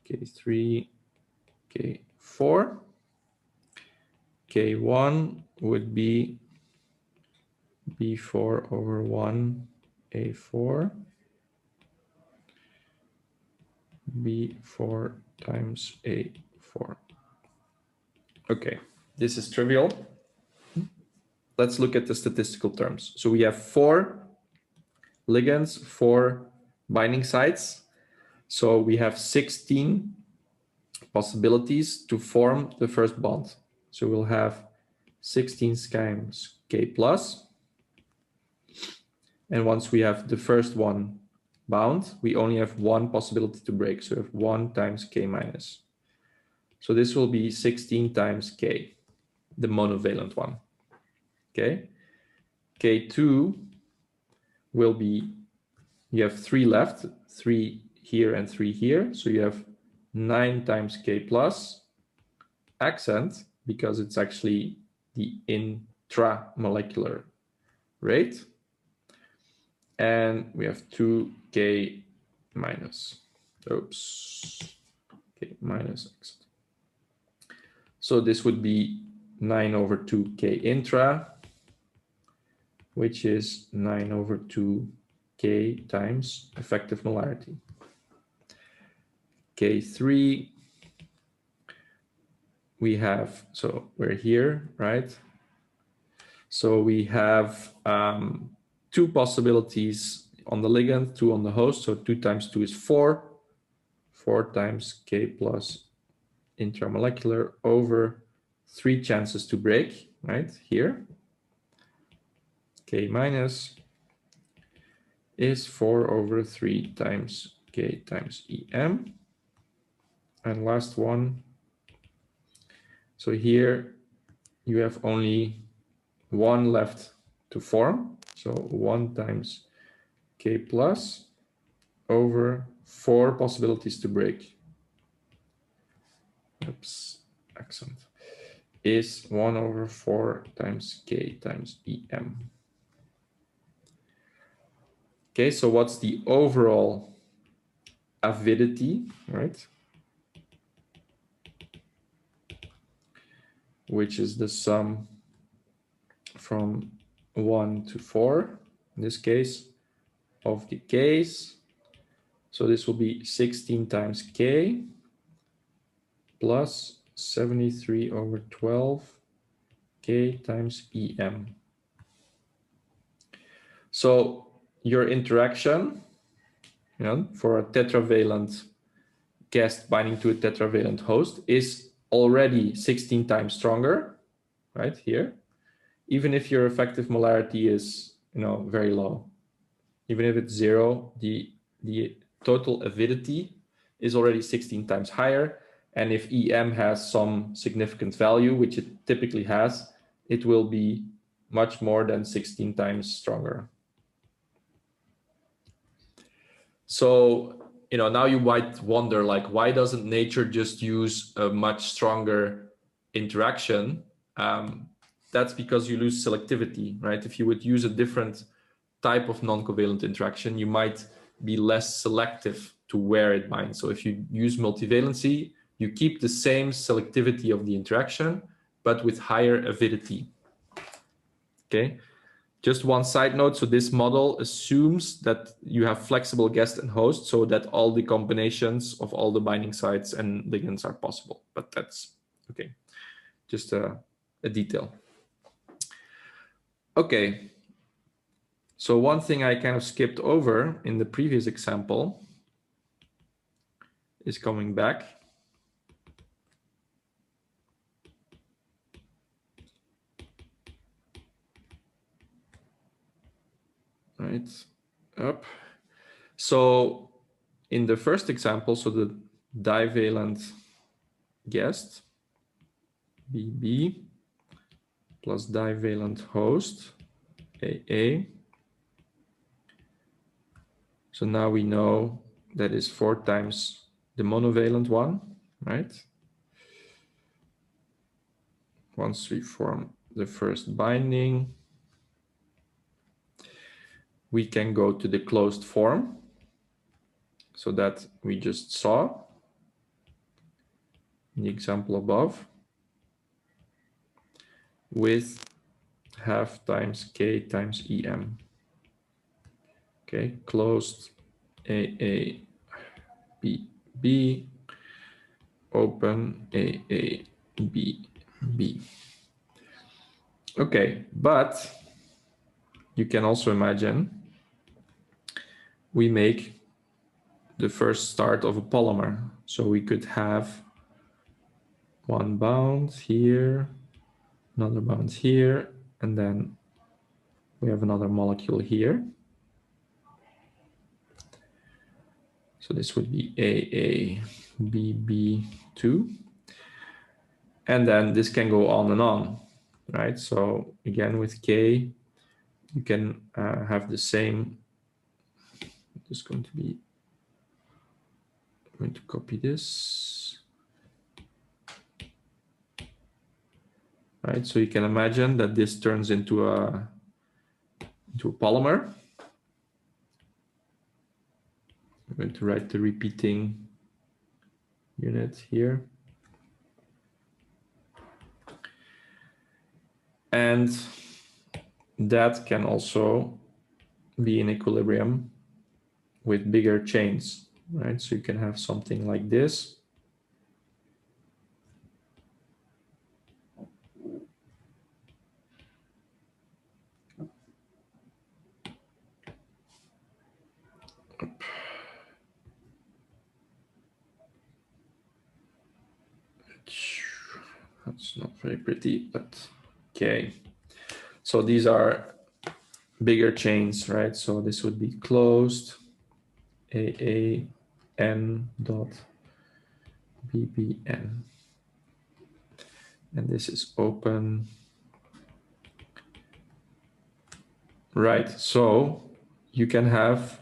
K3, K4. K1 would be B4 over 1 A4, B4 times A4. Okay, this is trivial. Let's look at the statistical terms. So we have 4 ligands, 4 binding sites. So we have 16 possibilities to form the first bond. So we'll have 16 times K plus. And once we have the first one bound, we only have one possibility to break. So we have 1 times K minus. So this will be 16 times K, the monovalent one. Okay. K2 will be, you have 3 left, 3 here and 3 here. So you have 9 times K plus accent, because it's actually the intramolecular rate. And we have 2K minus, K minus accent. So this would be 9 over 2K intra, which is 9 over 2K times effective molarity. K3, we have, so we're here, right? So we have 2 possibilities on the ligand, 2 on the host. So 2 times 2 is 4. 4 times K plus intramolecular over 3 chances to break, right? Here. K minus is 4 over 3 times K times EM. And last one. So here you have only 1 left to form. So 1 times K plus over 4 possibilities to break. Oops, accent. Is 1 over 4 times K times EM. Okay, so what's the overall avidity, right? Which is the sum from 1 to 4, in this case, of the Ks. So this will be 16 times K plus 73 over 12 K times EM. So your interaction, for a tetravalent guest binding to a tetravalent host is already 16 times stronger, right here, even if your effective molarity is, very low. Even if it's 0, the total avidity is already 16 times higher. And if EM has some significant value, which it typically has, it will be much more than 16 times stronger. So, now you might wonder, like, why doesn't nature just use a much stronger interaction? That's because you lose selectivity, right? If you would use a different type of non-covalent interaction, you might be less selective to where it binds. So if you use multivalency, you keep the same selectivity of the interaction, but with higher avidity. Okay. Just one side note, so this model assumes that you have flexible guest and host, so that all the combinations of all the binding sites and ligands are possible, but that's okay, just a detail. Okay, so one thing I kind of skipped over in the previous example is coming back. Right, up. So in the first example, so the divalent guest, BB, plus divalent host, AA. So now we know that is 4 times the monovalent one, right? Once we form the first binding, we can go to the closed form. So that we just saw in the example above, with half times K times EM. Okay, closed AA B, open AA B. Okay, but you can also imagine we make the first start of a polymer. So we could have one bound here, another bound here, and then we have another molecule here. So this would be AABB2. And then this can go on and on, right? So again, with K, you can have the same. Just going to be, I'm going to copy this. Right, so you can imagine that this turns into a polymer. I'm going to write the repeating unit here. And that can also be in equilibrium with bigger chains, right? So you can have something like this. That's not very pretty, but okay. So these are bigger chains, right? So this would be closed AAN dot BBN. And this is open. Right, so you can have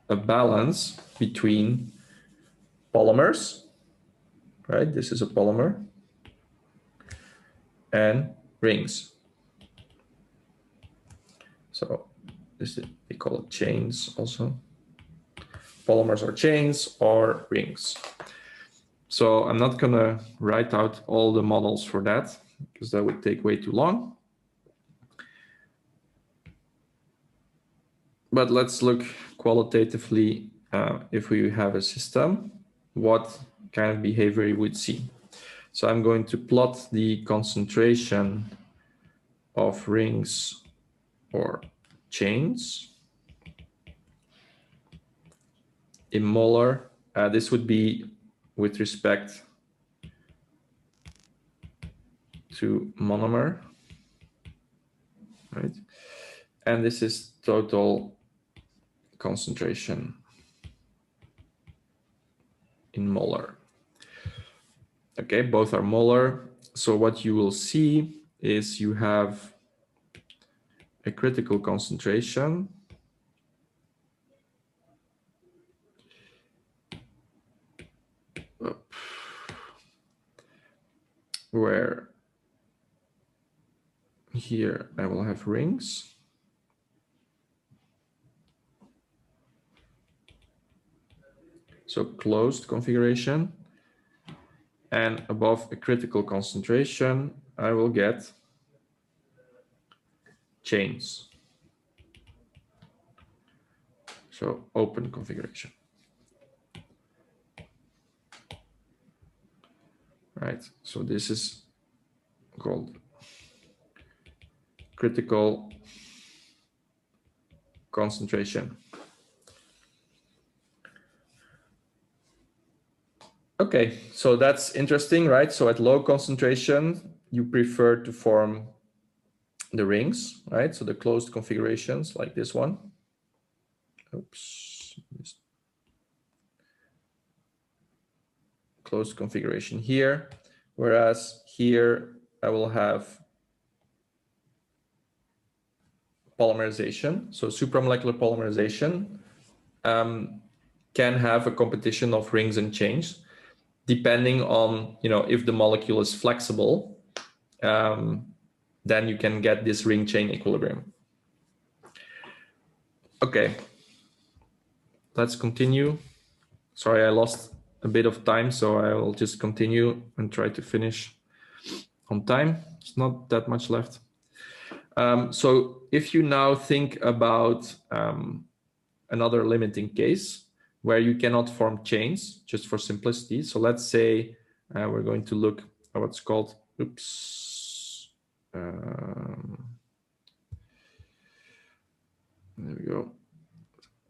a balance between polymers, right? This is a polymer, and rings. So this is, they call it chains also. Polymers are chains or rings. So I'm not gonna write out all the models for that because that would take way too long. But let's look qualitatively if we have a system, what kind of behavior you would see. So I'm going to plot the concentration of rings or chains in molar. This would be with respect to monomer, right? And this is total concentration in molar. Okay, both are molar. So what you will see is you have a critical concentration where here I will have rings. So closed configuration. And above a critical concentration, I will get chains. So open configuration. Right, so this is called critical concentration. Okay, so that's interesting, right? So at low concentration, you prefer to form the rings, right? So the closed configurations like this one. Oops. Closed configuration here. Whereas here I will have polymerization. So supramolecular polymerization can have a competition of rings and chains, depending on, if the molecule is flexible, then you can get this ring chain equilibrium. Okay, let's continue. Sorry, I lost a bit of time, so I will just continue and try to finish on time. It's not that much left. So if you now think about another limiting case where you cannot form chains, just for simplicity. So let's say we're going to look at what's called, there we go,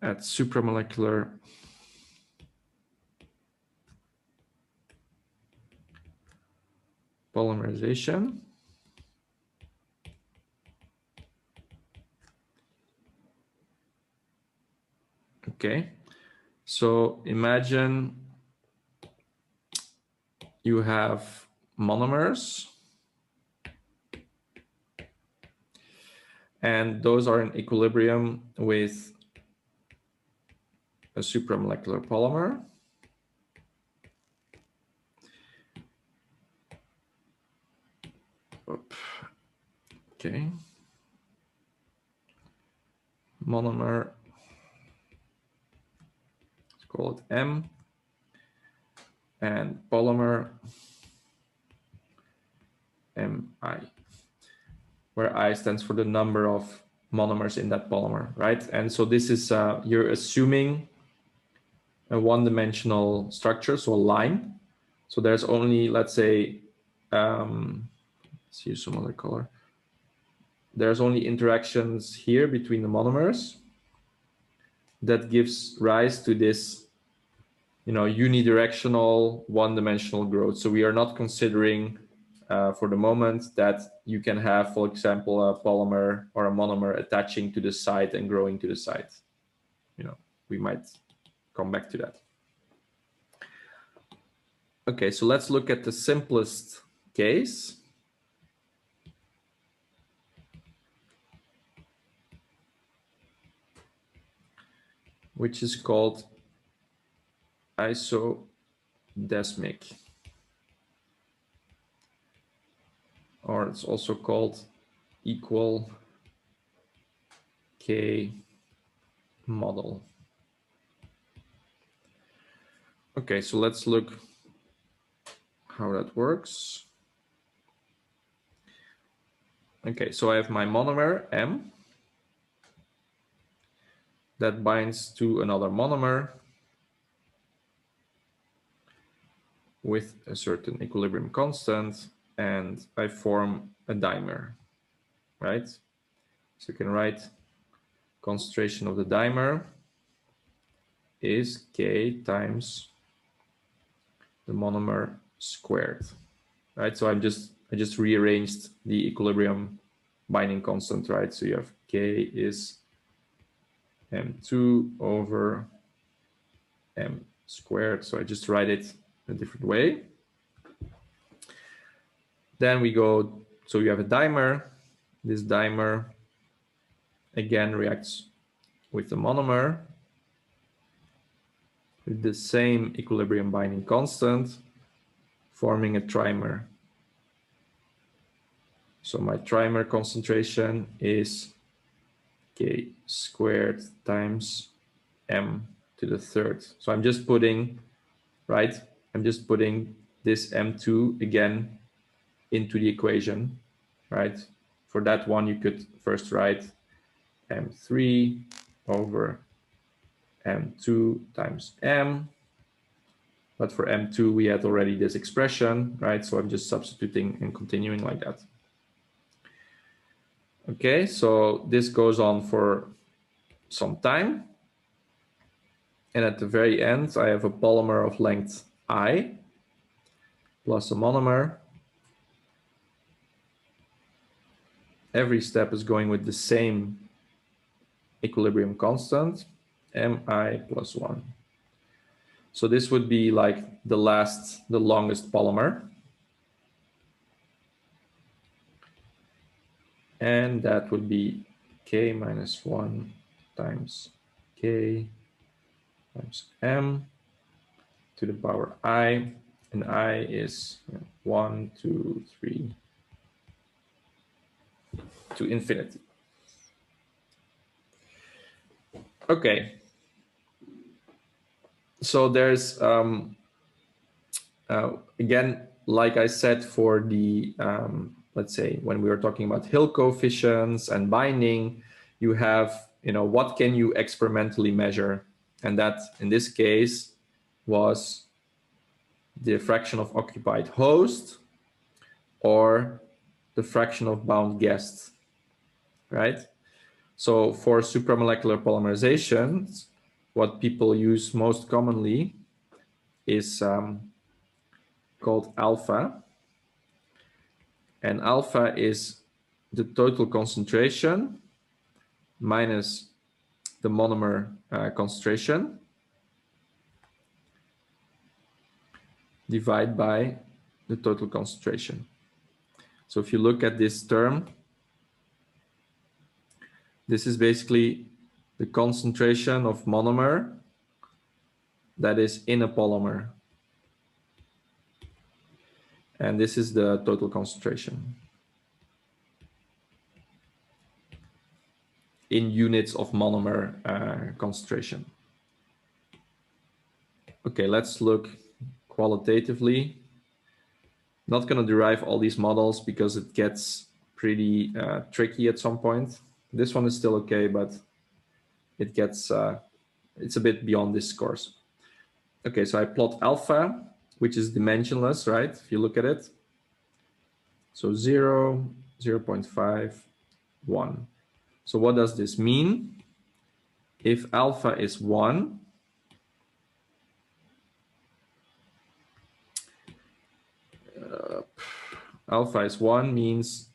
at supramolecular polymerization. Okay, so imagine you have monomers, and those are in equilibrium with a supramolecular polymer. Okay, monomer, let's call it M, and polymer Mi, where I stands for the number of monomers in that polymer, right? And so this is, you're assuming a one-dimensional structure, so a line. So there's only, let's say, let's use some other color. There's only interactions here between the monomers that gives rise to this, unidirectional one-dimensional growth. So we are not considering for the moment that you can have, for example, a polymer or a monomer attaching to the side and growing to the side. We might come back to that. Okay, so let's look at the simplest case. Which is called isodesmic, or it's also called equal K model. Okay, so let's look how that works. Okay, so I have my monomer M that binds to another monomer with a certain equilibrium constant, and I form a dimer, right? So you can write concentration of the dimer is K times the monomer squared, right? So I just rearranged the equilibrium binding constant, right? So you have K is M2 over M squared. So I just write it a different way. Then we go, so you have a dimer. This dimer again reacts with the monomer with the same equilibrium binding constant, forming a trimer. So my trimer concentration is K squared times M to the third. So I'm just putting, right? I'm just putting this M2 again into the equation, right? For that one, you could first write M3 over M2 times M. But for M2, we had already this expression, right? So I'm just substituting and continuing like that. Okay, so this goes on for some time. And at the very end, I have a polymer of length I plus a monomer. Every step is going with the same equilibrium constant, Mi plus 1. So this would be like the longest polymer. And that would be K minus 1 times K times M to the power I. And I is 1, 2, 3 to infinity. Okay. So there's, again, like I said, for the, let's say, when we were talking about Hill coefficients and binding, you have, what can you experimentally measure? And that, in this case, was the fraction of occupied host or the fraction of bound guests, right? So for supramolecular polymerizations, what people use most commonly is called alpha. And alpha is the total concentration minus the monomer concentration divided by the total concentration. So if you look at this term, this is basically the concentration of monomer that is in a polymer. And this is the total concentration in units of monomer concentration. Okay, let's look qualitatively. Not going to derive all these models because it gets pretty tricky at some point. This one is still okay, but it gets, it's a bit beyond this course. Okay, so I plot alpha, which is dimensionless, right? If you look at it. So 0, 0.5, 1. So what does this mean? If alpha is 1, alpha is 1 means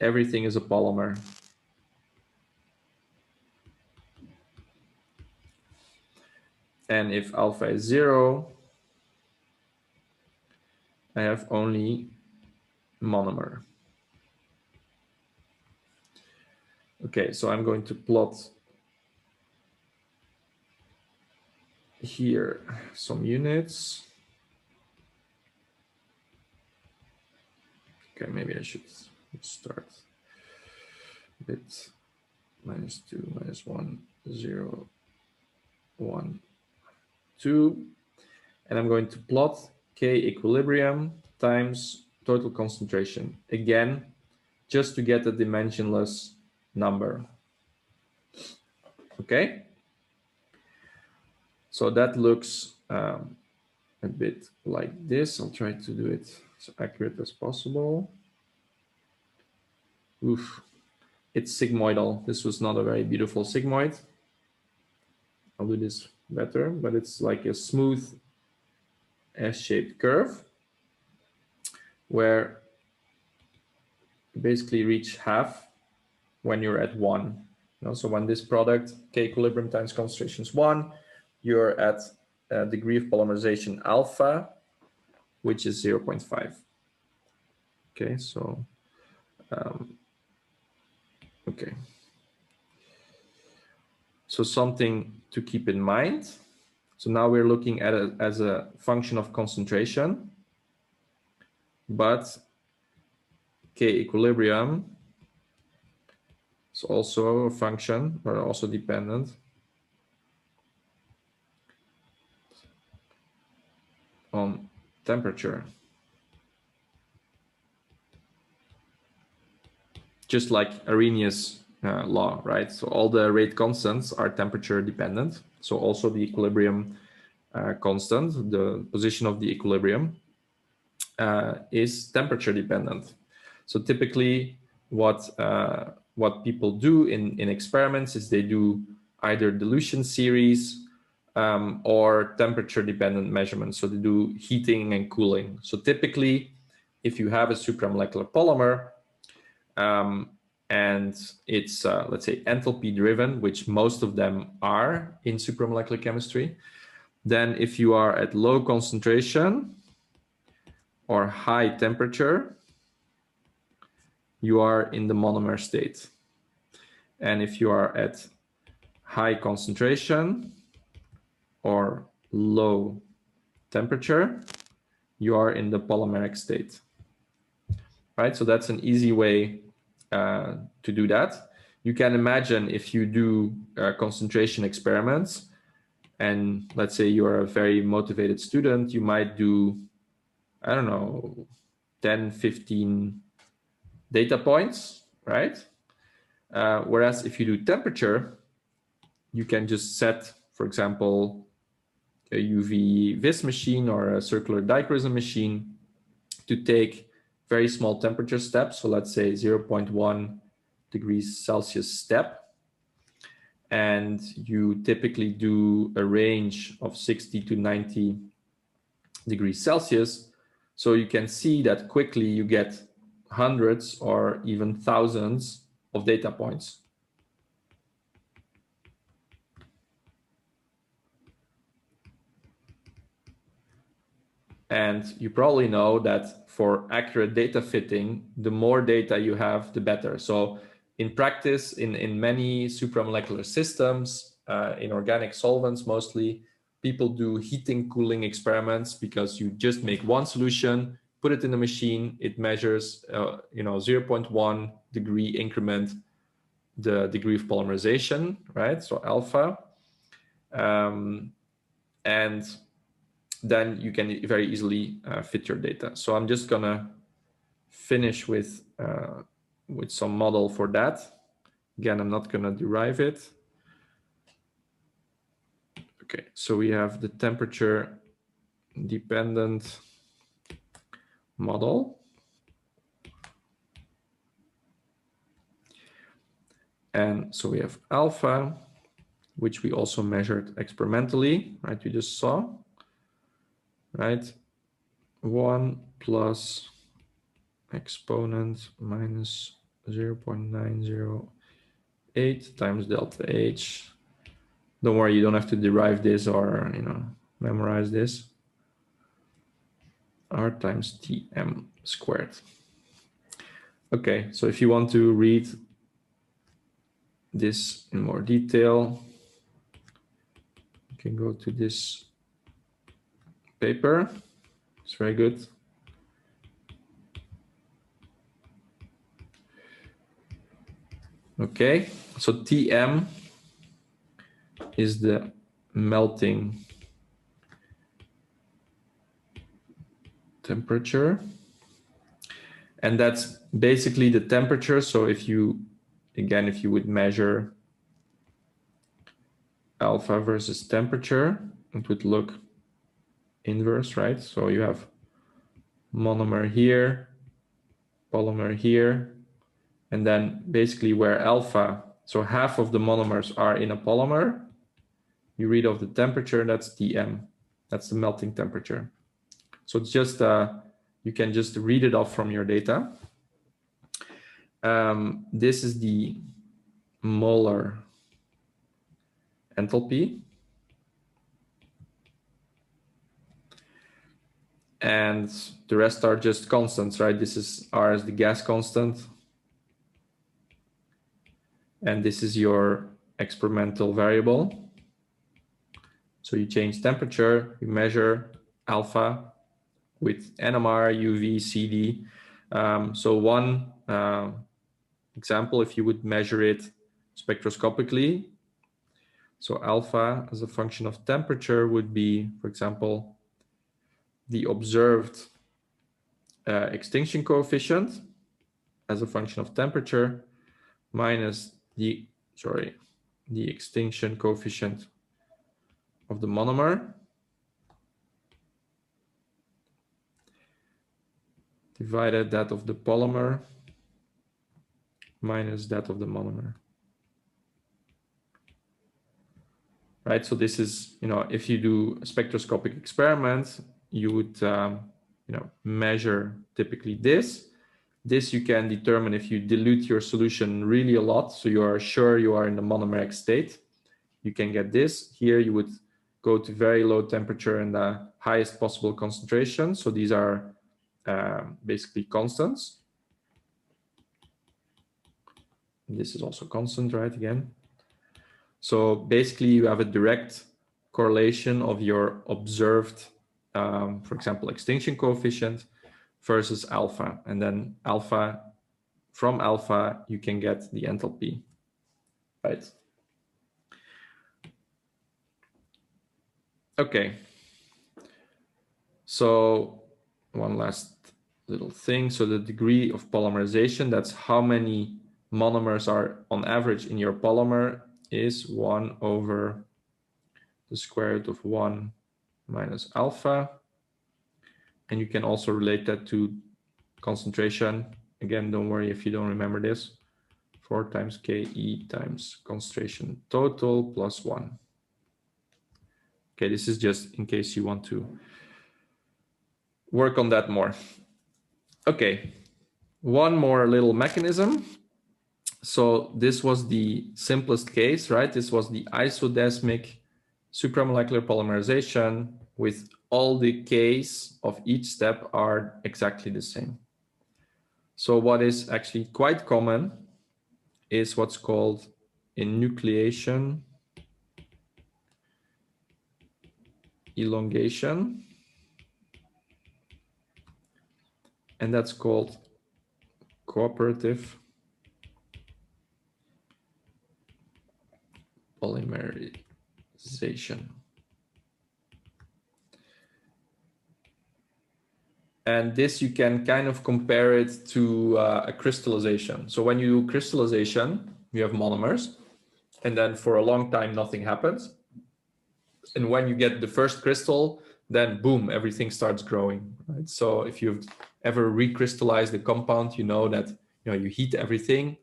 everything is a polymer. And if alpha is 0, I have only monomer. Okay, so I'm going to plot here some units. Okay, maybe I should start with minus 2, minus 1, 0, 1, 2. And I'm going to plot K equilibrium times total concentration. Again, just to get a dimensionless number. Okay? So that looks a bit like this. I'll try to do it as accurate as possible. Oof, it's sigmoidal. This was not a very beautiful sigmoid. I'll do this better, but it's like a smooth S-shaped curve where you basically reach half when you're at 1. So when this product, K equilibrium times concentration is 1, you're at a degree of polymerization alpha, which is 0.5. Okay, so, okay. So something to keep in mind. So now we're looking at it as a function of concentration, but K equilibrium is also a function, or also dependent on temperature. Just like Arrhenius' law, right? So all the rate constants are temperature dependent. So also the equilibrium constant, the position of the equilibrium, is temperature dependent. So typically what people do in experiments is they do either dilution series or temperature dependent measurements. So they do heating and cooling. So typically, if you have a supramolecular polymer and it's, let's say, enthalpy driven, which most of them are in supramolecular chemistry, then if you are at low concentration or high temperature, you are in the monomer state. And if you are at high concentration or low temperature, you are in the polymeric state, right? So that's an easy way to do that. You can imagine if you do concentration experiments, and let's say you're a very motivated student, you might do, I don't know, 10, 15 data points, right? Whereas if you do temperature, you can just set, for example, a UV vis machine or a circular dichroism machine to take very small temperature steps. So let's say 0.1 degrees Celsius step. And you typically do a range of 60 to 90 degrees Celsius. So you can see that quickly you get hundreds or even thousands of data points. And you probably know that for accurate data fitting, the more data you have, the better. So in practice, in many supramolecular systems, in organic solvents mostly, people do heating cooling experiments because you just make one solution, put it in the machine, it measures 0.1 degree increment the degree of polymerization, right? So alpha. And then you can very easily fit your data. So I'm just gonna finish with some model for that. Again, I'm not gonna derive it. Okay, so we have the temperature dependent model. And so we have alpha, which we also measured experimentally, right? We just saw, right? 1 plus exponent minus 0.908 times delta H. Don't worry, you don't have to derive this or memorize this. R times Tm squared. Okay, so if you want to read this in more detail, you can go to this paper. It's very good. Okay, so Tm is the melting temperature. And that's basically the temperature. So if you would measure alpha versus temperature, it would look inverse, right? So you have monomer here, polymer here, and then basically where alpha, so half of the monomers are in a polymer, you read off the temperature, that's Tm, that's the melting temperature. So it's just, you can just read it off from your data. This is the molar enthalpy. And the rest are just constants, right? This is R as the gas constant. And this is your experimental variable. So you change temperature, you measure alpha with NMR, UV, CD. So one example, if you would measure it spectroscopically, so alpha as a function of temperature would be, for example, the observed extinction coefficient as a function of temperature minus the extinction coefficient of the monomer divided that of the polymer minus that of the monomer. right? So this is, if you do a spectroscopic experiment, you would, measure typically this. This you can determine if you dilute your solution really a lot, so you are sure you are in the monomeric state. You can get this. Here you would go to very low temperature and the highest possible concentration. So these are basically constants. This is also constant, right, again. So basically you have a direct correlation of your observed, for example, extinction coefficient versus alpha. And then from alpha, you can get the enthalpy, right? Okay. So one last little thing. So the degree of polymerization, that's how many monomers are on average in your polymer, is 1 over the square root of 1 minus alpha. And you can also relate that to concentration. Again, don't worry if you don't remember this. 4 times Ke times concentration total plus 1. Okay, this is just in case you want to work on that more. Okay, one more little mechanism. So this was the simplest case, right? This was the isodesmic supramolecular polymerization with all the Ks of each step are exactly the same. So what is actually quite common is what's called enucleation, elongation, and that's called cooperative polymerization. And this you can kind of compare it to a crystallization. So when you do crystallization, you have monomers, and then for a long time nothing happens. And when you get the first crystal, then boom, everything starts growing. Right? So if you've ever recrystallized the compound, you know that you heat everything,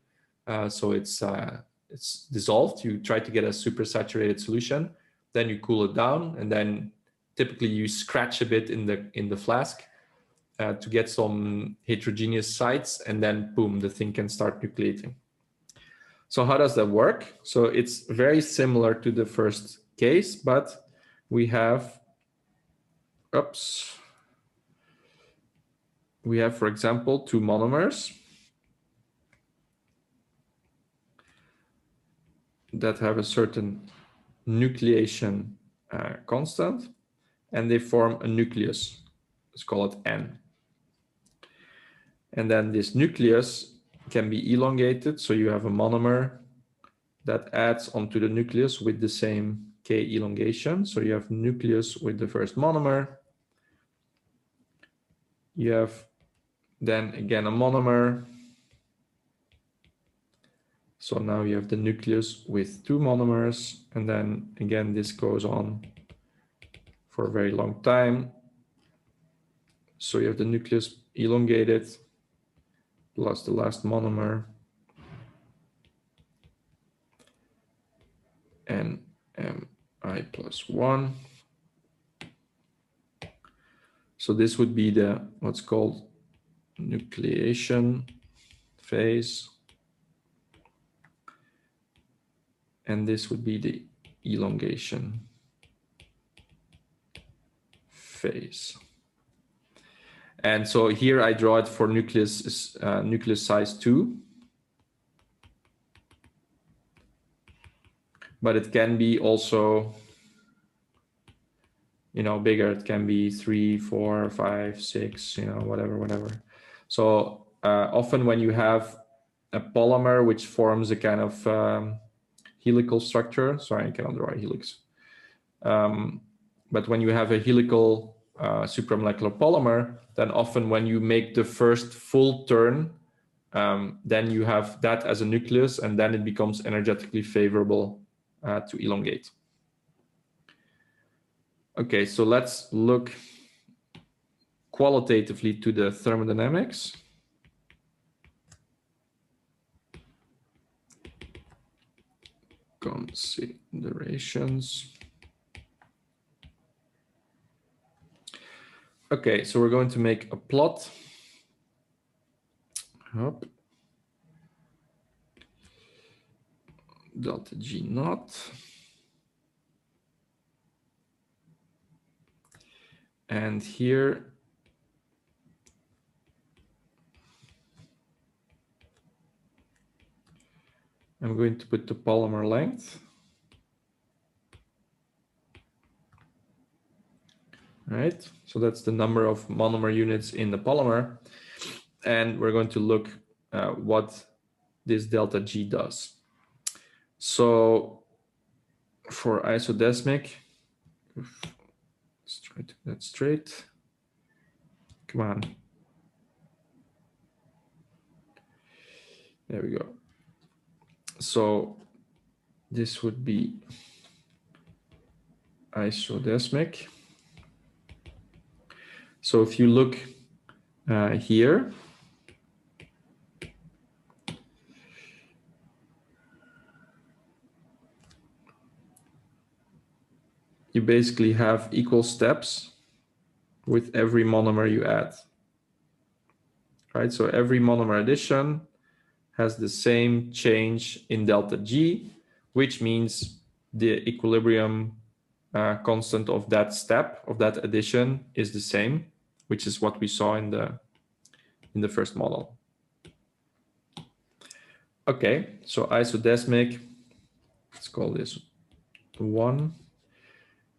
so it's dissolved. You try to get a supersaturated solution, then you cool it down, and then typically you scratch a bit in the flask to get some heterogeneous sites, and then boom, the thing can start nucleating. So how does that work? So it's very similar to the first case, but we have, for example, 2 monomers that have a certain nucleation constant, and they form a nucleus. Let's call it N. And then this nucleus can be elongated. So you have a monomer that adds onto the nucleus with the same K elongation. So you have nucleus with the first monomer. You have then again a monomer. So now you have the nucleus with 2 monomers. And then again, this goes on for a very long time. So you have the nucleus elongated plus the last monomer. And Mi plus 1. So this would be what's called nucleation phase. And this would be the elongation phase. And so here I draw it for nucleus size 2. But it can be also, bigger. It can be 3, 4, 5, 6, whatever. So often when you have a polymer which forms a kind of helical structure, sorry, I cannot draw a helix. But when you have a helical supramolecular polymer, then often when you make the first full turn, then you have that as a nucleus, and then it becomes energetically favorable to elongate. Okay, so let's look qualitatively to the thermodynamics. Considerations. Okay, so we're going to make a plot. Hop. Delta G naught. And here I'm going to put the polymer length. Right, so that's the number of monomer units in the polymer. And we're going to look what this delta G does. So for isodesmic, let's try to do that straight. Come on. There we go. So this would be isodesmic. So if you look here, you basically have equal steps with every monomer you add. Right, so every monomer addition has the same change in delta G, which means the equilibrium constant of that step, of that addition, is the same, which is what we saw in the first model. Okay, so isodesmic, let's call this 1.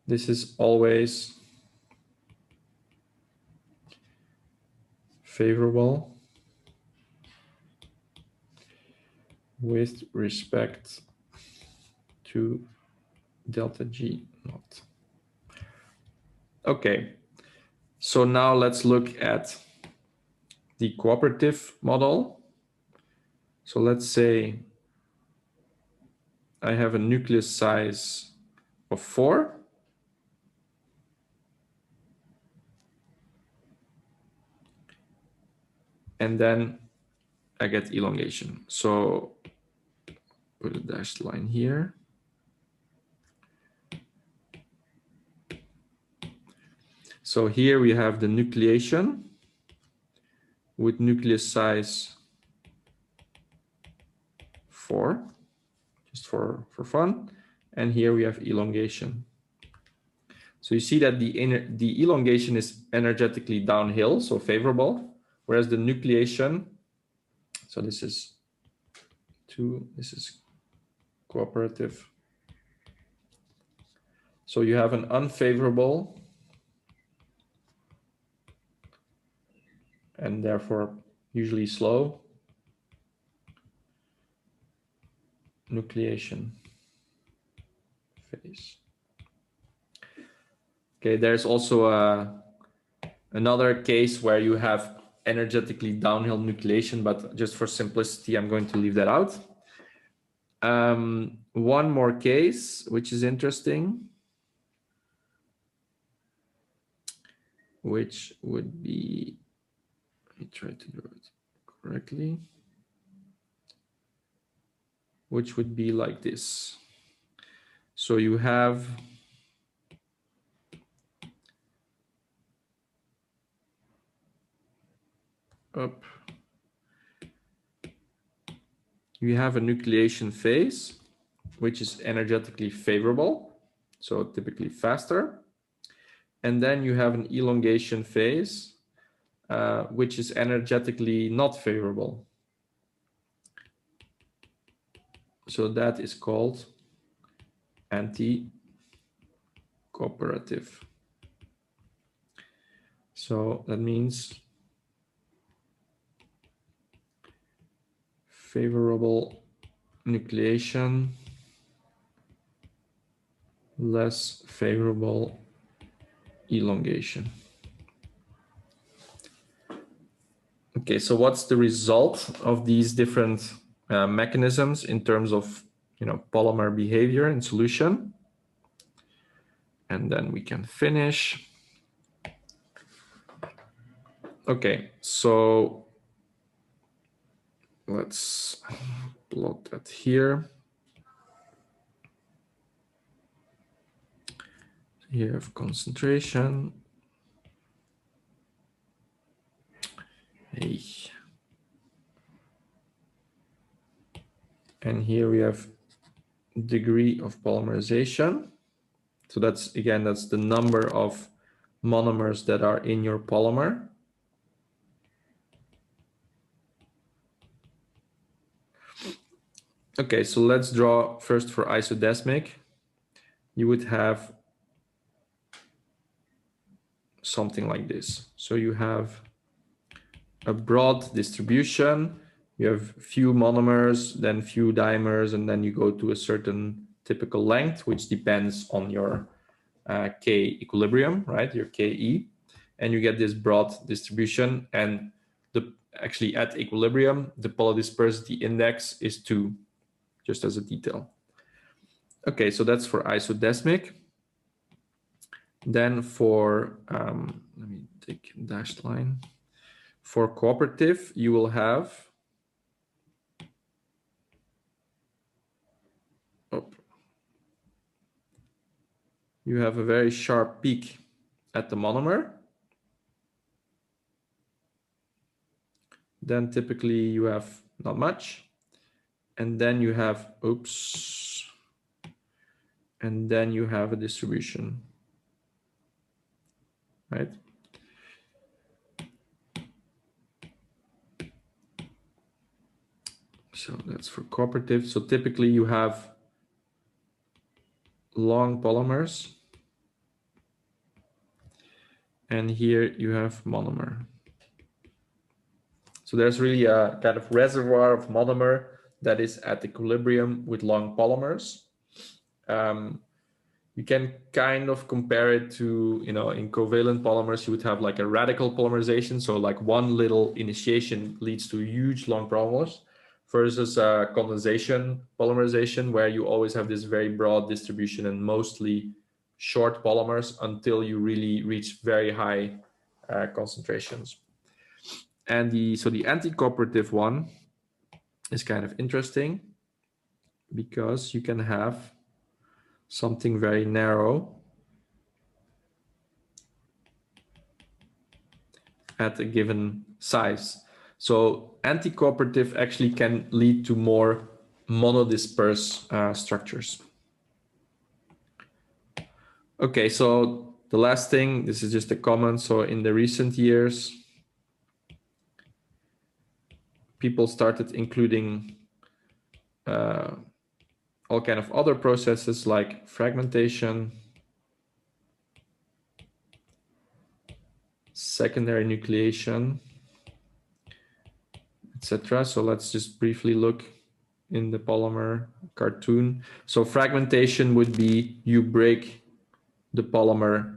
This is always favorable with respect to delta G naught. Okay, so now let's look at the cooperative model. So let's say I have a nucleus size of 4. And then I get elongation. So put a dashed line here. So here we have the nucleation with nucleus size 4, just for fun. And here we have elongation. So you see that the elongation is energetically downhill, so favorable, whereas the nucleation, so this is 2, this is cooperative. So you have an unfavorable and therefore usually slow nucleation phase. Okay, there's also another case where you have energetically downhill nucleation, but just for simplicity, I'm going to leave that out. One more case, which is interesting, which would be, let me try to do it correctly, which would be like this. So you have you have a nucleation phase, which is energetically favorable, so typically faster. And then you have an elongation phase, which is energetically not favorable. So that is called anti-cooperative. So that means favorable nucleation, less favorable elongation. Okay, so what's the result of these different mechanisms in terms of polymer behavior in solution? And then we can finish. Okay, so let's plot that here. Here have concentration. A. And here we have degree of polymerization. So that's, again, that's the number of monomers that are in your polymer. Okay, so let's draw first for isodesmic. You would have something like this. So you have a broad distribution, you have few monomers, then few dimers, and then you go to a certain typical length, which depends on your K equilibrium, right? Your KE, and you get this broad distribution. And actually at equilibrium, the polydispersity index is 2, just as a detail. Okay, so that's for isodesmic. Then for, let me take a dashed line. For cooperative, you will have, you have a very sharp peak at the monomer. Then typically you have not much. And then you have, and then you have a distribution, right? So that's for cooperative. So typically you have long polymers. And here you have monomer. So there's really a kind of reservoir of monomer that is at equilibrium with long polymers. You can kind of compare it to, in covalent polymers, you would have like a radical polymerization. So like one little initiation leads to huge long polymers versus condensation polymerization, where you always have this very broad distribution and mostly short polymers until you really reach very high concentrations. And the anti-cooperative one is kind of interesting because you can have something very narrow at a given size. So anti-cooperative actually can lead to more monodisperse structures. Okay, so the last thing, this is just a comment. So in the recent years, people started including all kind of other processes like fragmentation, secondary nucleation, etc. So let's just briefly look in the polymer cartoon. So fragmentation would be you break the polymer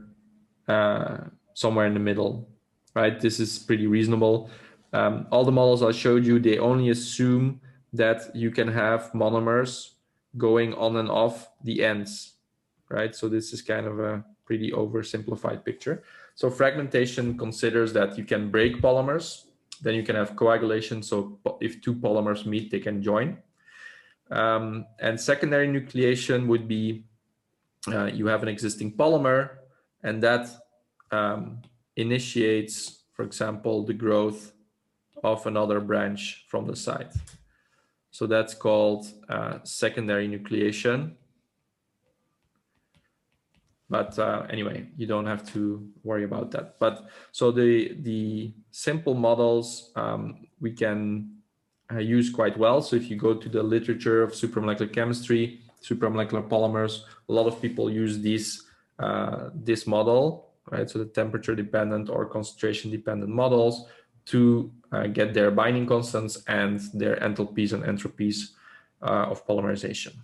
somewhere in the middle, right? This is pretty reasonable. All the models I showed you, they only assume that you can have monomers going on and off the ends, right? So this is kind of a pretty oversimplified picture. So fragmentation considers that you can break polymers, then you can have coagulation. So if two polymers meet, they can join. And secondary nucleation would be you have an existing polymer, and that initiates, for example, the growth of another branch from the site. So that's called secondary nucleation. But anyway, you don't have to worry about that. But so the simple models we can use quite well. So if you go to the literature of supramolecular chemistry, supramolecular polymers, a lot of people use this model, right? So the temperature dependent or concentration dependent models to get their binding constants and their enthalpies and entropies of polymerization.